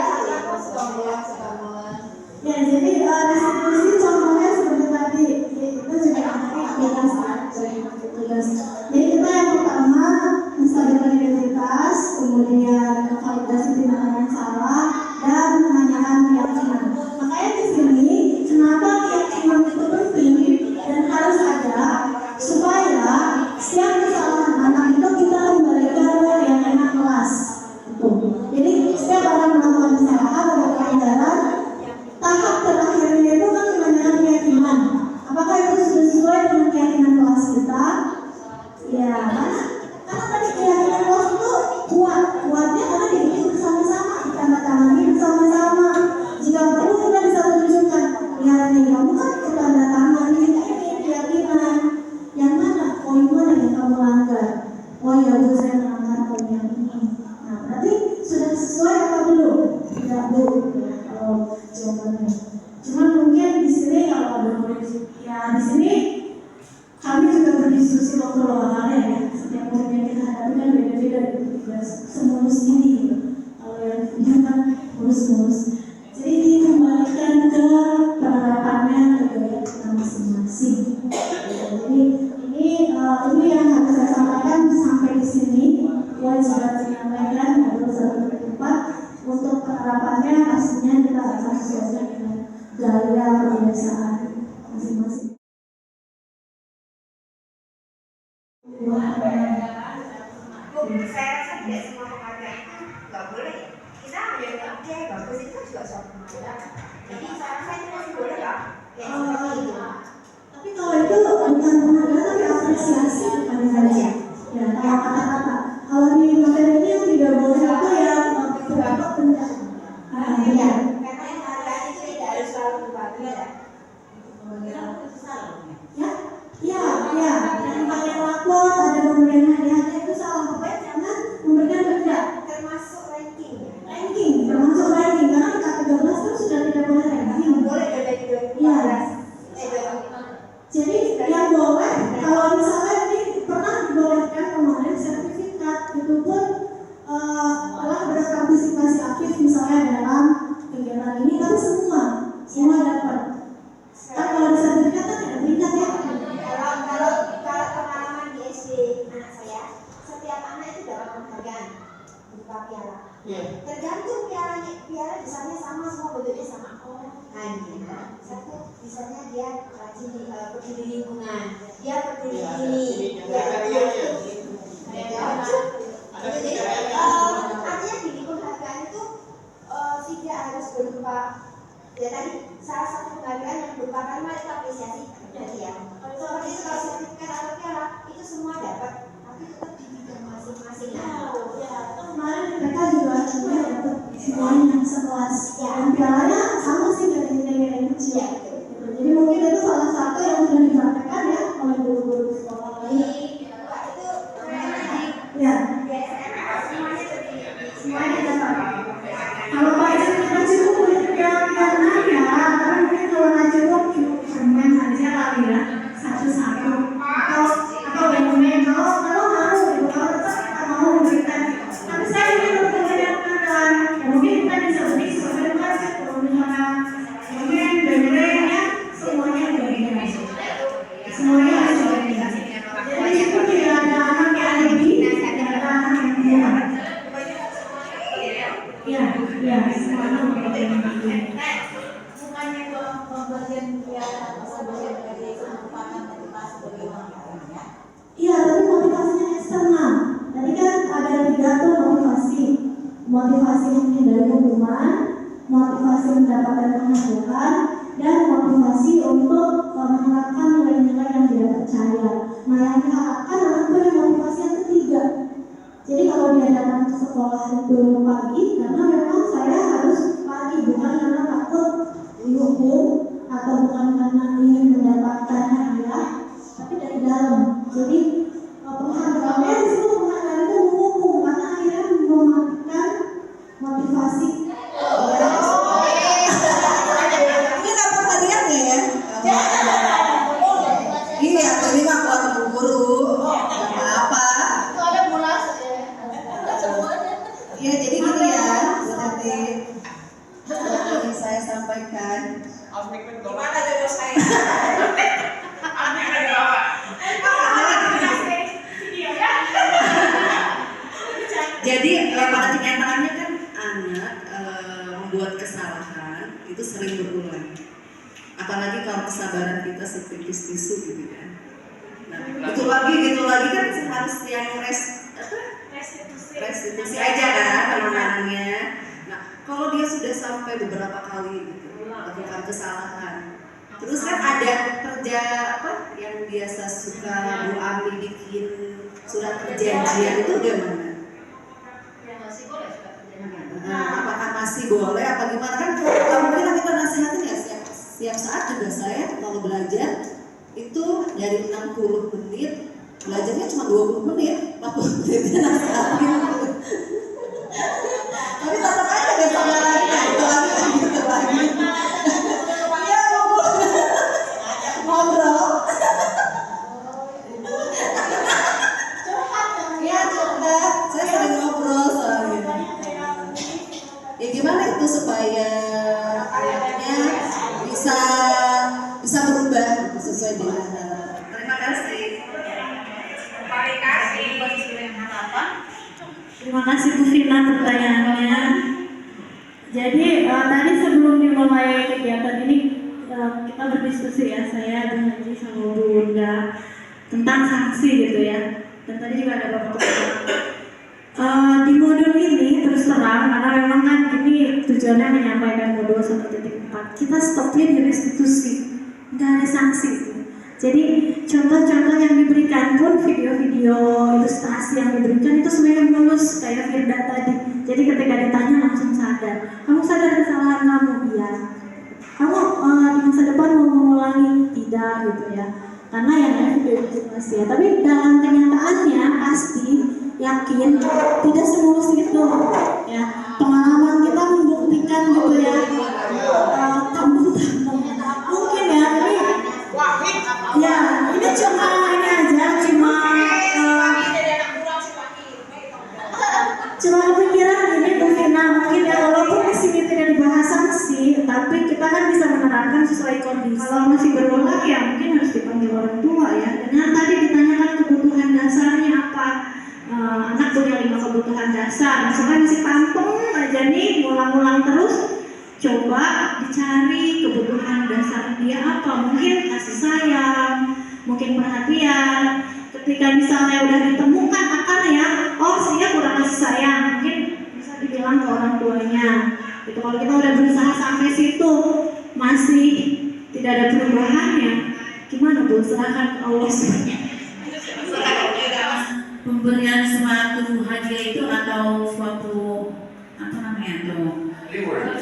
Ya, jadi restitusi contohnya seperti tadi, itu juga aktivitas tugas. Jadi kita yang pertama menstabilkan identitas, kemudian validasi tindakan yang salah, dan menanyakan keyakinan. Makanya di sini kenapa keyakinan itu penting dan harus ada supaya setiap kesalahan anak itu kita kembalikan ke keyakinan kelas. Jadi setiap orang melakukan kesalahan atau pelanggaran, tahap terakhirnya itu jawabannya. Cuman mungkin di sini kalau ada murid, ya di sini kami juga berdiskusi waktu awalnya ya. Setiap murid yang kita hadapi kan beda-beda gitu, tidak semulus ini gitu. Kalau yang ini kan mulus-mulus. Jadi dikembalikan ke penerapannya ke gaya kita masing-masing. Jadi ini yang harus saya sampaikan sampai di sini. Yang sudah menyampaikan harus tempat untuk penerapannya pastinya kita akan sesuaikan dengan gaya kebiasaan masing-masing. Saya rasa tidak semua penghargaan itu nggak boleh. Kita yang oke bagus itu juga suatu penghargaan. Jadi saya rasa itu masih boleh ya. Kayak seperti itu. Tapi kalau itu bukan penghargaan tapi apresiasi kepada saya. Ya, kalau kata-kata. Kalau di materi ini yang tidak boleh itu ya beberapa benda. Ya, karena yang penghargaan itu tidak harus selalu berupa benda. Ya, yang pakai rapor ada pemberian hadiah itu salah. Pokoknya jangan memberikan benda. Termasuk ranking. Termasuk ranking karena di KP12 kan sudah tidak boleh ranking. Boleh dari 2015. Iya. Jadi yang boleh kalau misalnya ini pernah dibolehkan kemarin sertifikat itu pun telah berpartisipasi aktif misalnya dalam kegiatan ini, tapi semua dapat. Kan kalau di sertifikat kan ada peringkat ya. Kalau pengalaman di SD anak saya, setiap anak itu dapat penghargaan berupa piala. Tergantung piala besarnya sama, semua bentuknya sama. Satu misalnya dia rajin peduli lingkungan, dia peduli ini, dia peduli itu. Jadi artinya gini, penghargaan itu tidak harus berupa ya tadi salah satu penghargaan yang berupa karena itu apresiasi berarti ya. Seperti itu kalau sertifikat atau piala itu semua dapat, tapi tetap di bidang masing-masing. Kemarin mereka juga dapat semuanya sekelas. Dan pialanya sama sih dari nilai yang kecil. Jadi mungkin itu salah satu yang sudah dipraktekkan ya oleh guru-guru sekolah lain. Ya. Semuanya dapat. Kalau Pak Isi cukup untuk piala ya, karena mungkin kalau nggak cukup semen aja kali ya, satu-satu. Atau bagaimana kalau mau tetap kita mau memberikan. Tapi saya ingin memperlihatkan mungkin kita bisa beri sesuai dengan kalau misalnya mungkin beda-bedanya semuanya berbeda. Semuanya harus berbeda. Jadi itu tidak ada anak yang lebih, tidak ada anak yang kurang. Ya, semuanya berbeda. Bukannya pembagian piala atau bagian dari merupakan motivasi bagi orang ya? Iya, tapi motivasinya eksternal. Tadi kan ada 3 tuh motivasi. Motivasi menghindari hukuman, motivasi mendapatkan penghargaan, dan motivasi untuk menerapkan nilai-nilai yang dia percaya. Nah, yang diharapkan anak punya motivasi yang ketiga. Jadi kalau dia datang ke sekolah itu pagi, karena memang saya harus pagi, bukan karena takut dihukum atau bukan karena ingin mendapatkan hadiah, tapi dari dalam. Jadi penghargaannya di situ penghargaan itu menghukum karena akhirnya mematikan motivasi. Ini dapat hadiahnya ya? Iya, terima buat guru. Apa? Itu ada bolas Ya jadi gini ya, seperti yang saya sampaikan. Gimana jodoh saya? Jadi pada kenyataannya kan anak membuat kesalahan itu sering berulang. Apalagi kalau kesabaran kita setipis tisu gitu kan. Nah, itu lagi kan harus yang restitusi aja kan penanganannya. Nah, kalau dia sudah sampai beberapa kali gitu melakukan kesalahan, terus kan ada kerja yang biasa suka Bu Ami bikin surat perjanjian itu gimana? Nah, apakah masih boleh apa gimana kan? Kalau mungkin kita nasihatin ya setiap saat juga saya kalau belajar itu dari 60 menit belajarnya cuma 20 menit, 40 menitnya nasihatin. Tapi tetap aja besok lagi, itu lagi. Terima kasih Bu Vina pertanyaannya. Jadi tadi sebelum dimulai kegiatan ini kita berdiskusi ya, saya Bu Haji sama Bu Bunda tentang sanksi gitu ya. Dan tadi juga ada Bapak Ketua. Di modul ini terus terang karena memang kan ini tujuannya menyampaikan modul 1.4. Kita stopnya di restitusi, nggak ada sanksi. Jadi contoh-contoh yang diberikan pun video-video ilustrasi yang diberikan itu semuanya mulus kayak Firda tadi. Jadi ketika ditanya langsung sadar. Kamu sadar kesalahan kamu? Iya. Kamu di masa depan mau mengulangi? Tidak gitu ya. Karena yang ada video ilustrasi ya. Tapi dalam kenyataannya pasti yakin tidak semulus itu ya. Pengalaman kita membuktikan gitu ya. Kampung-kampung mungkin ya ini ya ini cuma ini aja cuma kepikiran ini Bu Vina mungkin ya, walaupun di sini tidak dibahas sanksi tapi kita kan bisa menerapkan sesuai kondisi. Kalau masih berulang ya mungkin harus dipanggil orang tua ya. Dan tadi ditanyakan kebutuhan dasarnya apa. Anak punya 5 kebutuhan dasar, misalkan masih kampung aja nih, ngulang-ngulang terus, coba dicari kebutuhan dasar dia apa, mungkin kasih sayang, mungkin perhatian. Ketika misalnya udah ditemukan akarnya, oh dia kurang kasih sayang, mungkin bisa dibilang ke orang tuanya. Itu kalau kita udah berusaha sampai situ masih tidak ada perubahannya, gimana Bu? Serahkan ke Allah SWT. Pemberian suatu hadiah itu atau suatu apa namanya tuh reward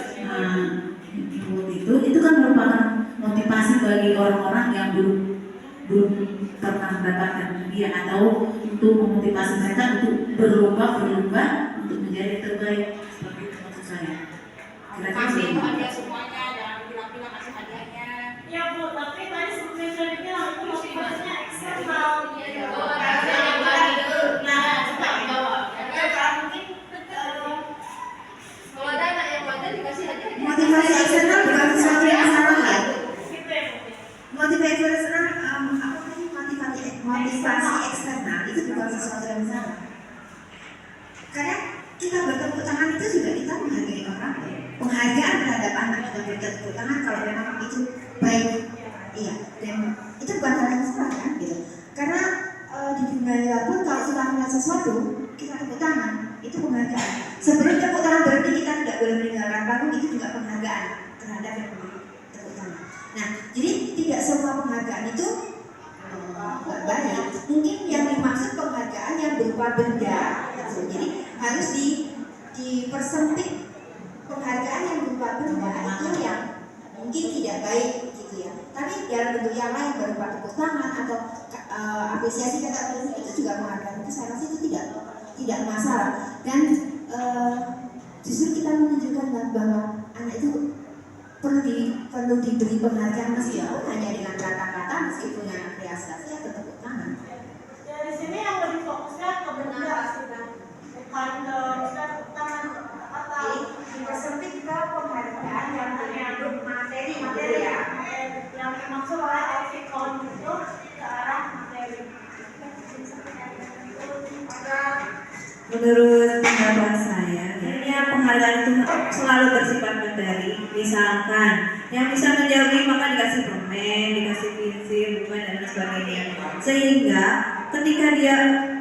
itu kan merupakan motivasi bagi orang-orang yang belum pernah mendapatkan hadiah atau untuk memotivasi mereka untuk berlomba untuk menjadi terbaik. Seperti itu maksud saya. Kasih hadiah semuanya, jangan bilang-bilang kasih hadiahnya. Ya Bu, tapi tadi sebelumnya saya bilang itu motivasinya eksternal. Motivasi eksternal bukan sesuatu yang salah ya. Motivasi eksternal motivasi eksternal itu bukan sesuatu yang salah. Karena kita bertepuk tangan itu juga kita menghargai orang. Penghargaan terhadap anak kita bertepuk tangan kalau memang itu baik. Iya, dan itu bukan hal yang salah kan gitu. Karena di dunia pun kalau kita melihat sesuatu kita tepuk tangan itu penghargaan. Sebelum tepuk tangan berarti kita tidak boleh meninggalkan panggung, itu juga penghargaan terhadap yang memberi tepuk tangan. Nah, jadi tidak semua penghargaan itu baik. Mungkin yang dimaksud penghargaan yang berupa benda, gitu. Jadi harus dipersempit. Penghargaan yang berupa benda itu yang mungkin tidak baik gitu ya. Tapi dalam bentuk yang lain berupa tepuk tangan atau apresiasi kata itu juga penghargaan. Itu saya rasa itu tidak masalah. Dan justru kita menunjukkan bahwa anak itu perlu diberi penghargaan meskipun hanya dengan kata-kata, meskipun dengan apresiasi atau tepuk tangan. Ya di sini yang lebih fokusnya ke benda, bukan ke tepuk tangan atau Dipersempit ke penghargaan yang mengandung materi ya. yang dimaksud oleh Elvikon itu ke arah materi. Menurut pendapat saya, ya penghargaan itu selalu bersifat materi. Misalkan, yang bisa menjauhi maka dikasih permen, dikasih pensil, bukan dan sebagainya. Sehingga ketika dia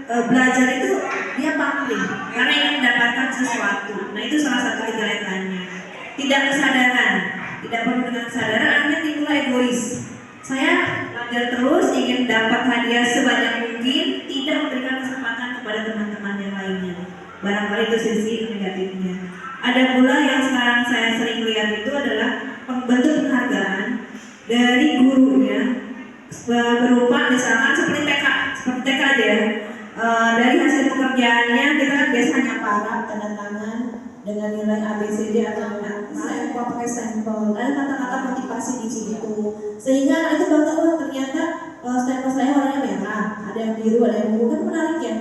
belajar itu dia pamrih karena ingin mendapatkan sesuatu. Nah itu salah satu kejelekannya. Tidak kesadaran, tidak perlu dengan kesadaran, akhirnya timbul egois. Saya belajar terus ingin dapat hadiah sebanyak mungkin, tidak memberikan kesempatan kepada teman-teman yang lainnya. Barangkali itu sisi negatifnya. Ada pula yang sekarang saya sering lihat itu adalah bentuk penghargaan dari gurunya berupa misalkan seperti TK aja ya. Dari hasil pekerjaannya kita kan biasanya paraf tanda tangan dengan nilai ABCD atau sampel pakai sampel, ada kata-kata motivasi di situ sehingga itu bangga, oh ternyata stempel saya warnanya merah, ada yang biru, ada yang ungu, kan menarik ya.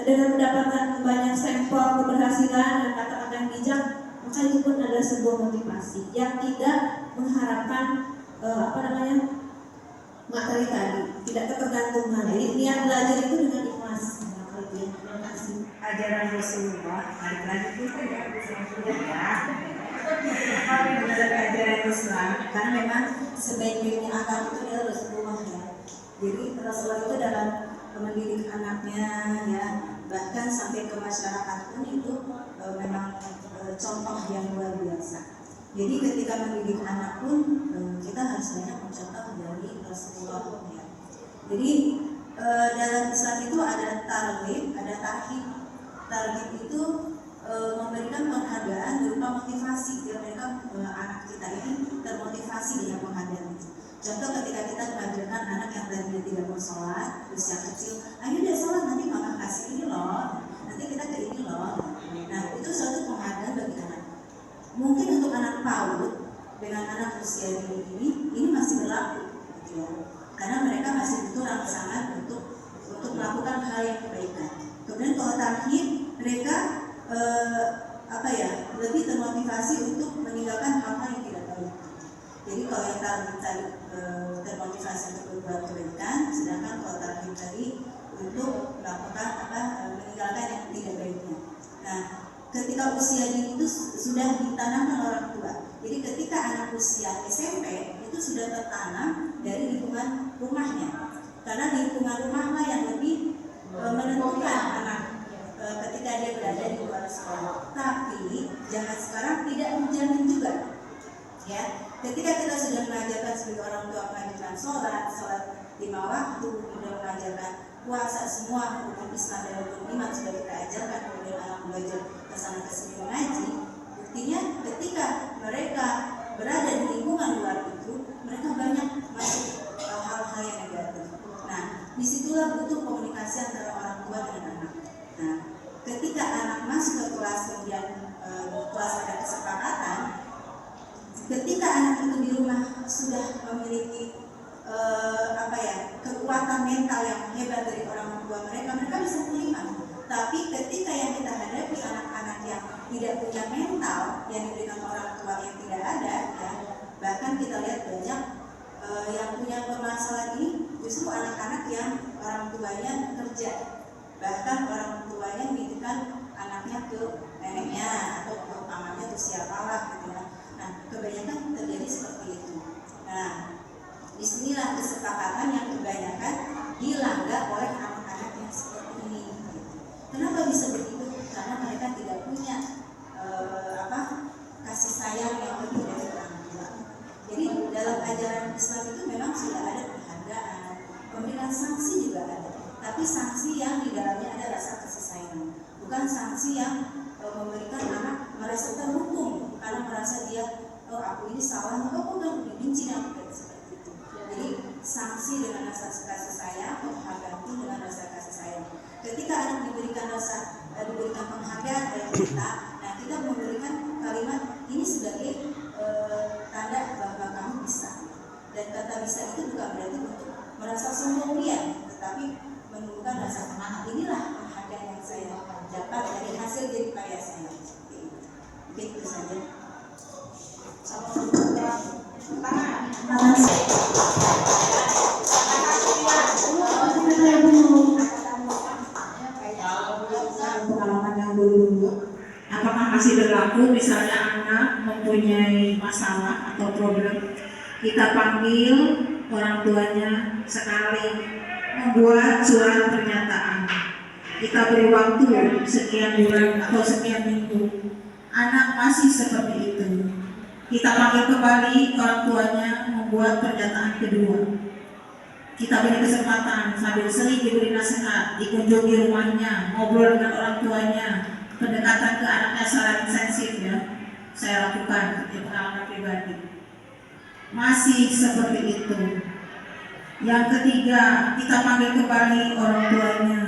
Dengan mendapatkan banyak sampel keberhasilan dan kata-kata yang bijak, maka itu pun adalah sebuah motivasi yang tidak mengharapkan materi tadi, tidak ketergantungan. Jadi niat belajar itu dengan ikhlas. Terima kasih. ajaran Rasulullah, balik lagi kita ya, menurut ajaran Islam, karena memang sebaik-baiknya akal itu adalah Rasulullah ya. Jadi Rasulullah itu dalam mendidik anaknya ya, bahkan sampai ke masyarakat pun itu memang contoh yang luar biasa. Jadi ketika mendidik anak pun kita harus banyak mencontoh dari Rasulullah ya. Jadi dalam Islam itu ada targhib, ada tarhib. Targhib itu memberikan penghargaan berupa motivasi biar mereka anak kita ini termotivasi dengan penghargaan itu. Contoh ketika kita mengajarkan anak yang tadinya tidak mau sholat, terus yang kecil, ayo deh sholat nanti mama kasih ini loh, nanti kita ke ini loh. Nah itu suatu penghargaan bagi anak. Mungkin untuk anak PAUD dengan anak usia ini masih berlaku, gitu ya. Karena mereka masih butuh rangsangan untuk melakukan hal yang kebaikan. Kemudian kalau tarhib mereka lebih termotivasi untuk meninggalkan hal-hal yang tidak baik. Jadi kalau yang tarhib tadi termotivasi untuk berbuat kebaikan, sedangkan kalau tarhib tadi untuk melakukan meninggalkan yang tidak baiknya. Nah, ketika usia dini itu sudah ditanamkan orang tua. Jadi ketika anak usia SMP itu sudah tertanam dari lingkungan rumahnya. Karena lingkungan rumahlah yang lebih menentukan anak ketika dia berada di luar sekolah. Tapi zaman sekarang tidak menjamin juga. Ya, ketika kita sudah mengajarkan sebagai orang tua mengajarkan sholat 5 waktu, kemudian mengajarkan puasa, semua hukum Islam dan hukum iman sudah kita ajarkan, kemudian anak belajar kesana kesini mengaji. Buktinya ketika mereka berada di lingkungan luar itu, mereka banyak masuk hal-hal yang negatif. Nah, disitulah butuh komunikasi antara orang tua dan anak. Nah, ketika anak masuk ke kelas, kemudian kelas ada kesepakatan, ketika anak itu di rumah sudah memiliki kekuatan mental yang hebat dari orang tua mereka bisa terima. Tapi ketika yang kita hadapi anak-anak yang tidak punya mental yang diberikan orang tua yang tidak ada, ya, bahkan kita lihat banyak yang punya permasalahan ini justru anak-anak yang orang tuanya kerja, bahkan orang tuanya menitipkan anaknya ke neneknya atau ke pamannya atau siapalah gitu ya. Nah, kebanyakan terjadi seperti itu. Nah, disinilah kesepakatan yang kebanyakan dilanggar oleh anak-anak yang seperti ini. Kenapa bisa begitu? Karena mereka tidak punya kasih sayang yang lebih dari orang tua. Jadi dalam ajaran Islam itu memang sudah ada penghargaan, pemberian sanksi juga ada. Tapi sanksi yang di dalamnya ada rasa kasih sayang, bukan sanksi yang memberikan anak merasa terhukum karena merasa dia aku ini salah, aku kan dibenci dan seperti itu. Jadi sanksi dengan rasa kasih sayang, penghargaan dengan rasa kasih sayang. Ketika anak diberikan penghargaan oleh kita, nah kita memberikan kalimat ini sebagai tanda bahwa kamu bisa. Dan kata bisa itu bukan berarti untuk merasa sombong dia, tetapi menunjukkan rasa semangat. Inilah penghargaan yang saya dapat dari hasil jerih payah saya. Oke, itu saja. Pengalaman yang dulu, apakah masih berlaku misalnya anak mempunyai masalah atau problem, kita panggil orang tuanya sekali membuat surat pernyataan, kita beri waktu sekian bulan atau sekian minggu, anak masih seperti itu, kita panggil kembali orang tuanya membuat pernyataan kedua. Kita beri kesempatan sambil sering diberi nasihat, dikunjungi rumahnya, ngobrol dengan orang tuanya, pendekatan ke anaknya secara intensif ya. Saya lakukan di pengalaman pribadi. Masih seperti itu. Yang ketiga, kita panggil kembali orang tuanya.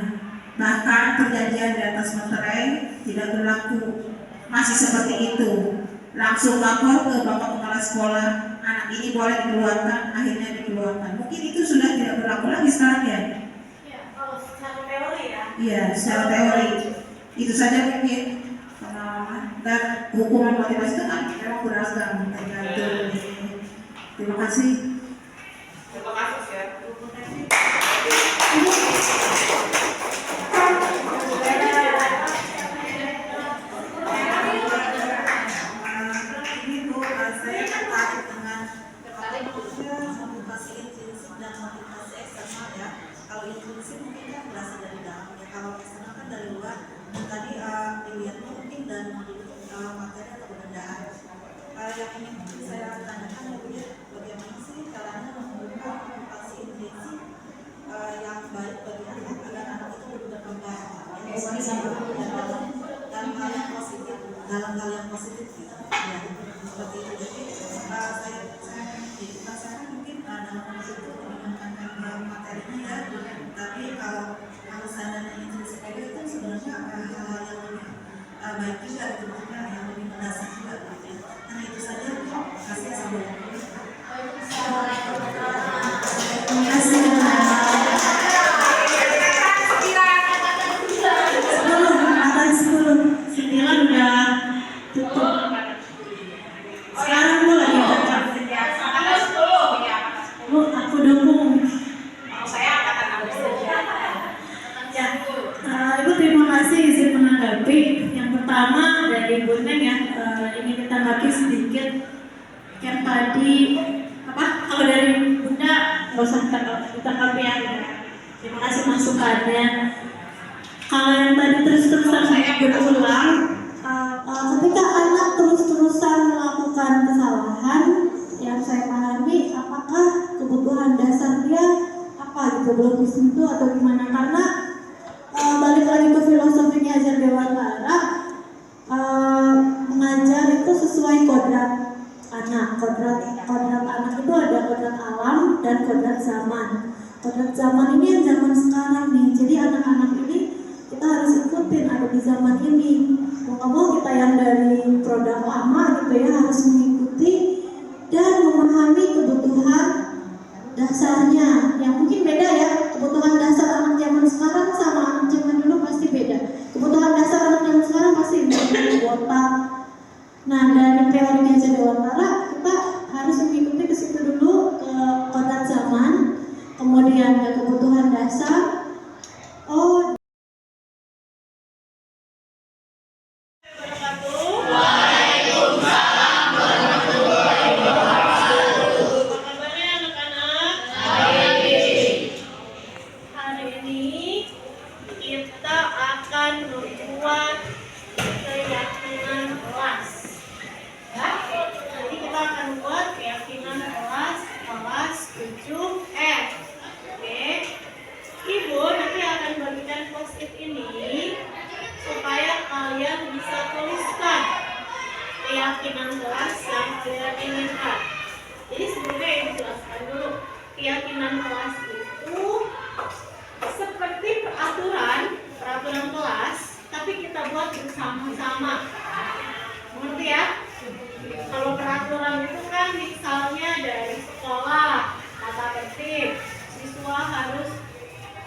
Bahkan perjanjian di atas materai tidak berlaku. Masih seperti itu. Langsung lapor ke bapak kepala sekolah, anak ini boleh dikeluarkan, akhirnya dikeluarkan. Mungkin itu sudah tidak berlaku lagi sekarang ya? Iya, kalau secara teori ya. Iya, secara teori. Itu saja mungkin pengalaman. Dan hukuman motivasi itu kan memang beragam. Terima kasih. Terima kasih ya. situ menekankan materinya ya, tapi kalau seandainya intrinsik itu kan sebenarnya hal-hal yang lebih baik juga gitu, maksudnya yang lebih mendasar juga gitu ya. Nah itu saja, kasih sebelumnya. Terima kasih. Sembilan udah tutup. Sekarang mulai kita. Bu, aku dukung. Ya, Ibu terima kasih izin menanggapi. Yang pertama dari Bu Neng ya, ingin kita tanggapi sedikit yang tadi apa? Kalau dari Bunda nggak usah ditanggapi ya. Terima kasih masukannya. Kalau yang tadi terus-terusan saya berulang, ketika anak terus-terusan melakukan kesalahan, yang saya pahami apakah kebutuhan dasar dia apa gitu, belum itu atau gimana? Karena balik lagi ke filosofinya Ajar Dewantara, mengajar itu sesuai kodrat anak. Kodrat anak itu ada kodrat alam dan kodrat zaman. Kodrat zaman ini yang zaman sekarang nih. Jadi anak-anak ini kita harus ikutin, ada di zaman ini. Mau kita yang dari produk lama gitu ya harus mengikuti dan memahami kebutuhan dasarnya yang mungkin beda ya. Kebutuhan dasar anak zaman sekarang sama anak zaman dulu pasti beda. Kebutuhan dasar anak zaman sekarang pasti botak. Nah, dari teori Ajar Dewantara kita harus mengikuti ke situ dulu, ke kodrat zaman, kemudian ke kebutuhan dasar. Oh, keyakinan kelas yang kalian inginkan. Jadi sebelumnya Ibu jelaskan dulu, keyakinan kelas itu seperti peraturan kelas, tapi kita buat bersama-sama. Mengerti ya? Kalau peraturan itu kan misalnya dari sekolah, tata tertib, siswa harus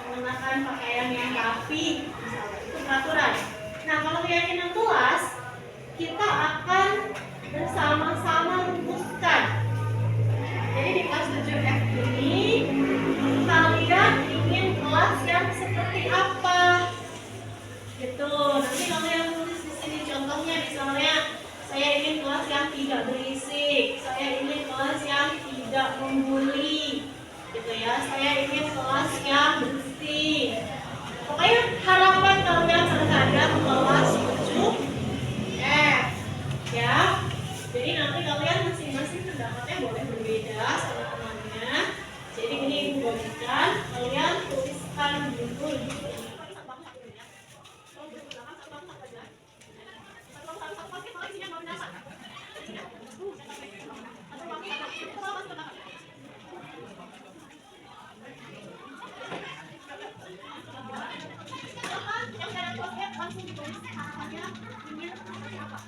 mengenakan pakaian yang rapi, misalnya itu peraturan. Nah, kalau keyakinan kelas, kita akan bersama-sama rumuskan. Jadi di kelas 7F ini kalian ingin kelas yang seperti apa? Gitu. Nanti kalian tulis di sini contohnya, misalnya saya ingin kelas yang tidak berisik, saya ingin kelas yang tidak membuli, gitu ya. Saya ingin kelas yang bersih. Pokoknya harapan kalian terhadap kelas 7 ya. Jadi nanti kalian masing-masing pendapatnya boleh berbeda sama temannya. Jadi ini Ibu bagikan, kalian tuliskan dulu di sini. Langsung ditulis harapannya ingin seperti apa.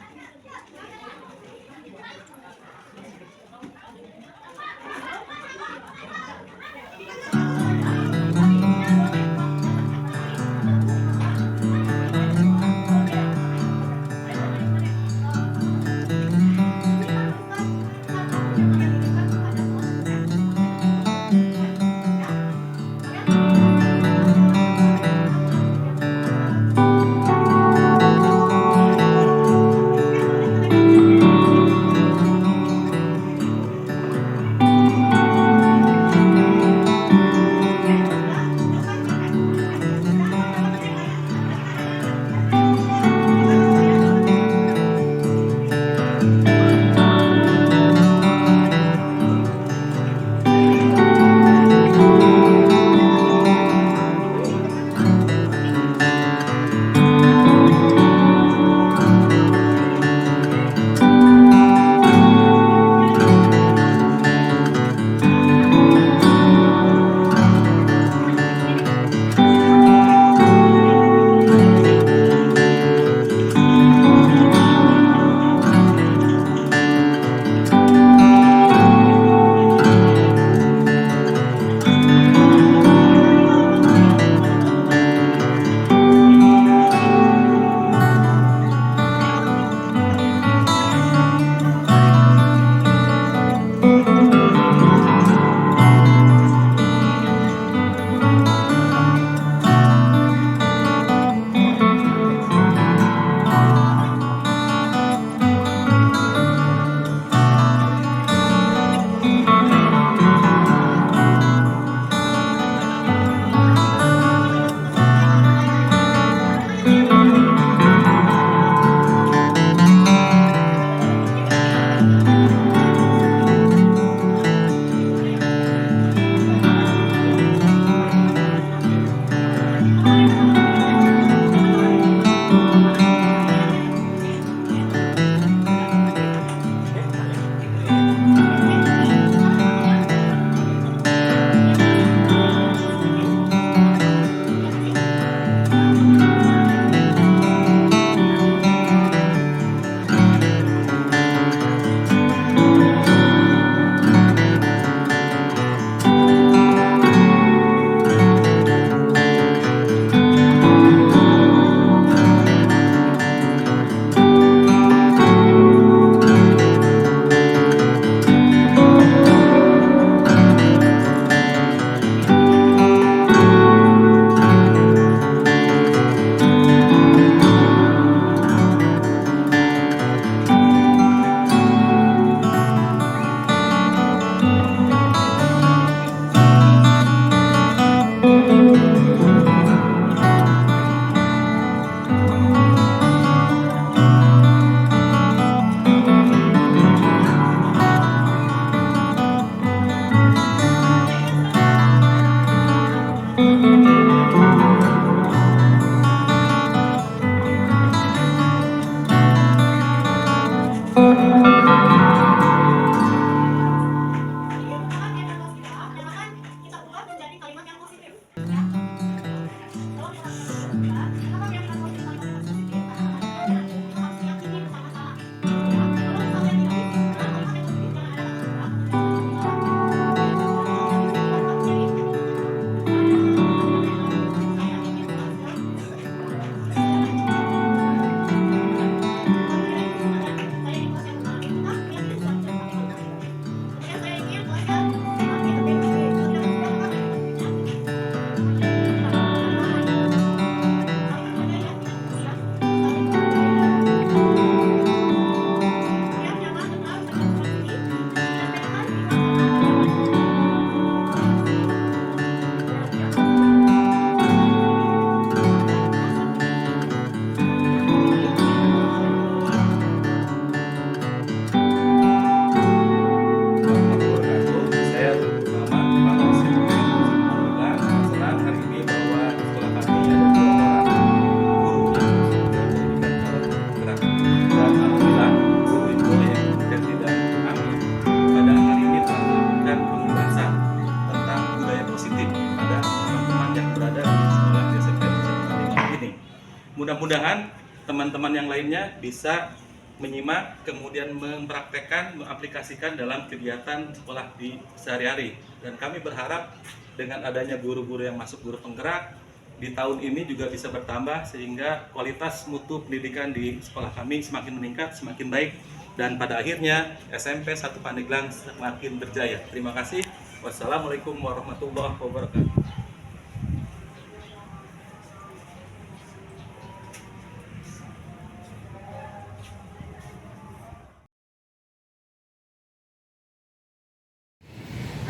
mudah-mudahan teman-teman yang lainnya bisa menyimak, kemudian mempraktekkan, mengaplikasikan dalam kegiatan sekolah di sehari-hari. Dan kami berharap dengan adanya guru-guru yang masuk guru penggerak, di tahun ini juga bisa bertambah sehingga kualitas mutu pendidikan di sekolah kami semakin meningkat, semakin baik, dan pada akhirnya SMP 1 Pandeglang semakin berjaya. Terima kasih. Wassalamualaikum warahmatullahi wabarakatuh.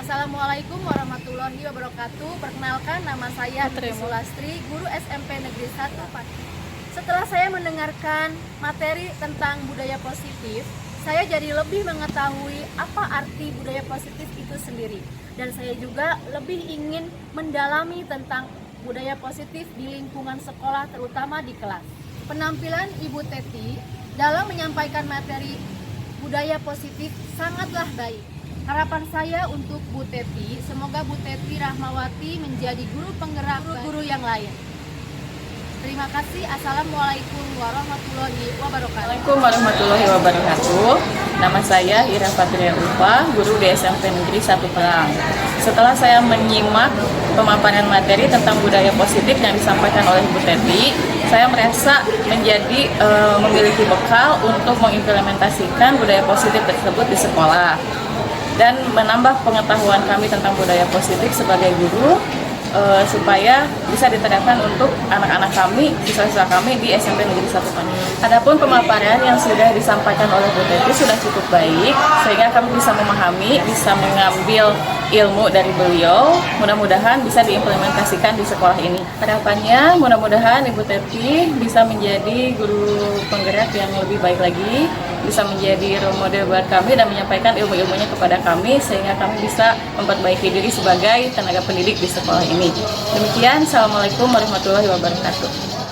Assalamualaikum warahmatullahi wabarakatuh. Perkenalkan, nama saya Putri Sulastri, guru SMP Negeri 1 Pati. Setelah saya mendengarkan materi tentang budaya positif, saya jadi lebih mengetahui apa arti budaya positif itu sendiri. Dan saya juga lebih ingin mendalami tentang budaya positif di lingkungan sekolah, terutama di kelas. Penampilan Ibu Teti dalam menyampaikan materi budaya positif sangatlah baik. Harapan saya untuk Bu Teti, semoga Bu Teti Rahmawati menjadi guru penggerak guru yang lain. Terima kasih. Assalamualaikum warahmatullahi wabarakatuh. Assalamualaikum warahmatullahi wabarakatuh. Nama saya Ira Fatria Ulfa, guru di SMP Negeri 1 Pelang. Setelah saya menyimak pemaparan materi tentang budaya positif yang disampaikan oleh Bu Teti, saya merasa menjadi memiliki bekal untuk mengimplementasikan budaya positif tersebut di sekolah dan menambah pengetahuan kami tentang budaya positif sebagai guru supaya bisa diterapkan untuk anak-anak kami, siswa-siswa kami di SMP Negeri 1 Pandeglang. Adapun pemaparan yang sudah disampaikan oleh Bu Teti sudah cukup baik sehingga kami bisa memahami, bisa mengambil ilmu dari beliau. Mudah-mudahan bisa diimplementasikan di sekolah ini. Harapannya mudah-mudahan Ibu Teti bisa menjadi guru penggerak yang lebih baik lagi, bisa menjadi role model buat kami dan menyampaikan ilmu-ilmunya kepada kami sehingga kami bisa memperbaiki diri sebagai tenaga pendidik di sekolah ini. Demikian, Assalamualaikum warahmatullahi wabarakatuh.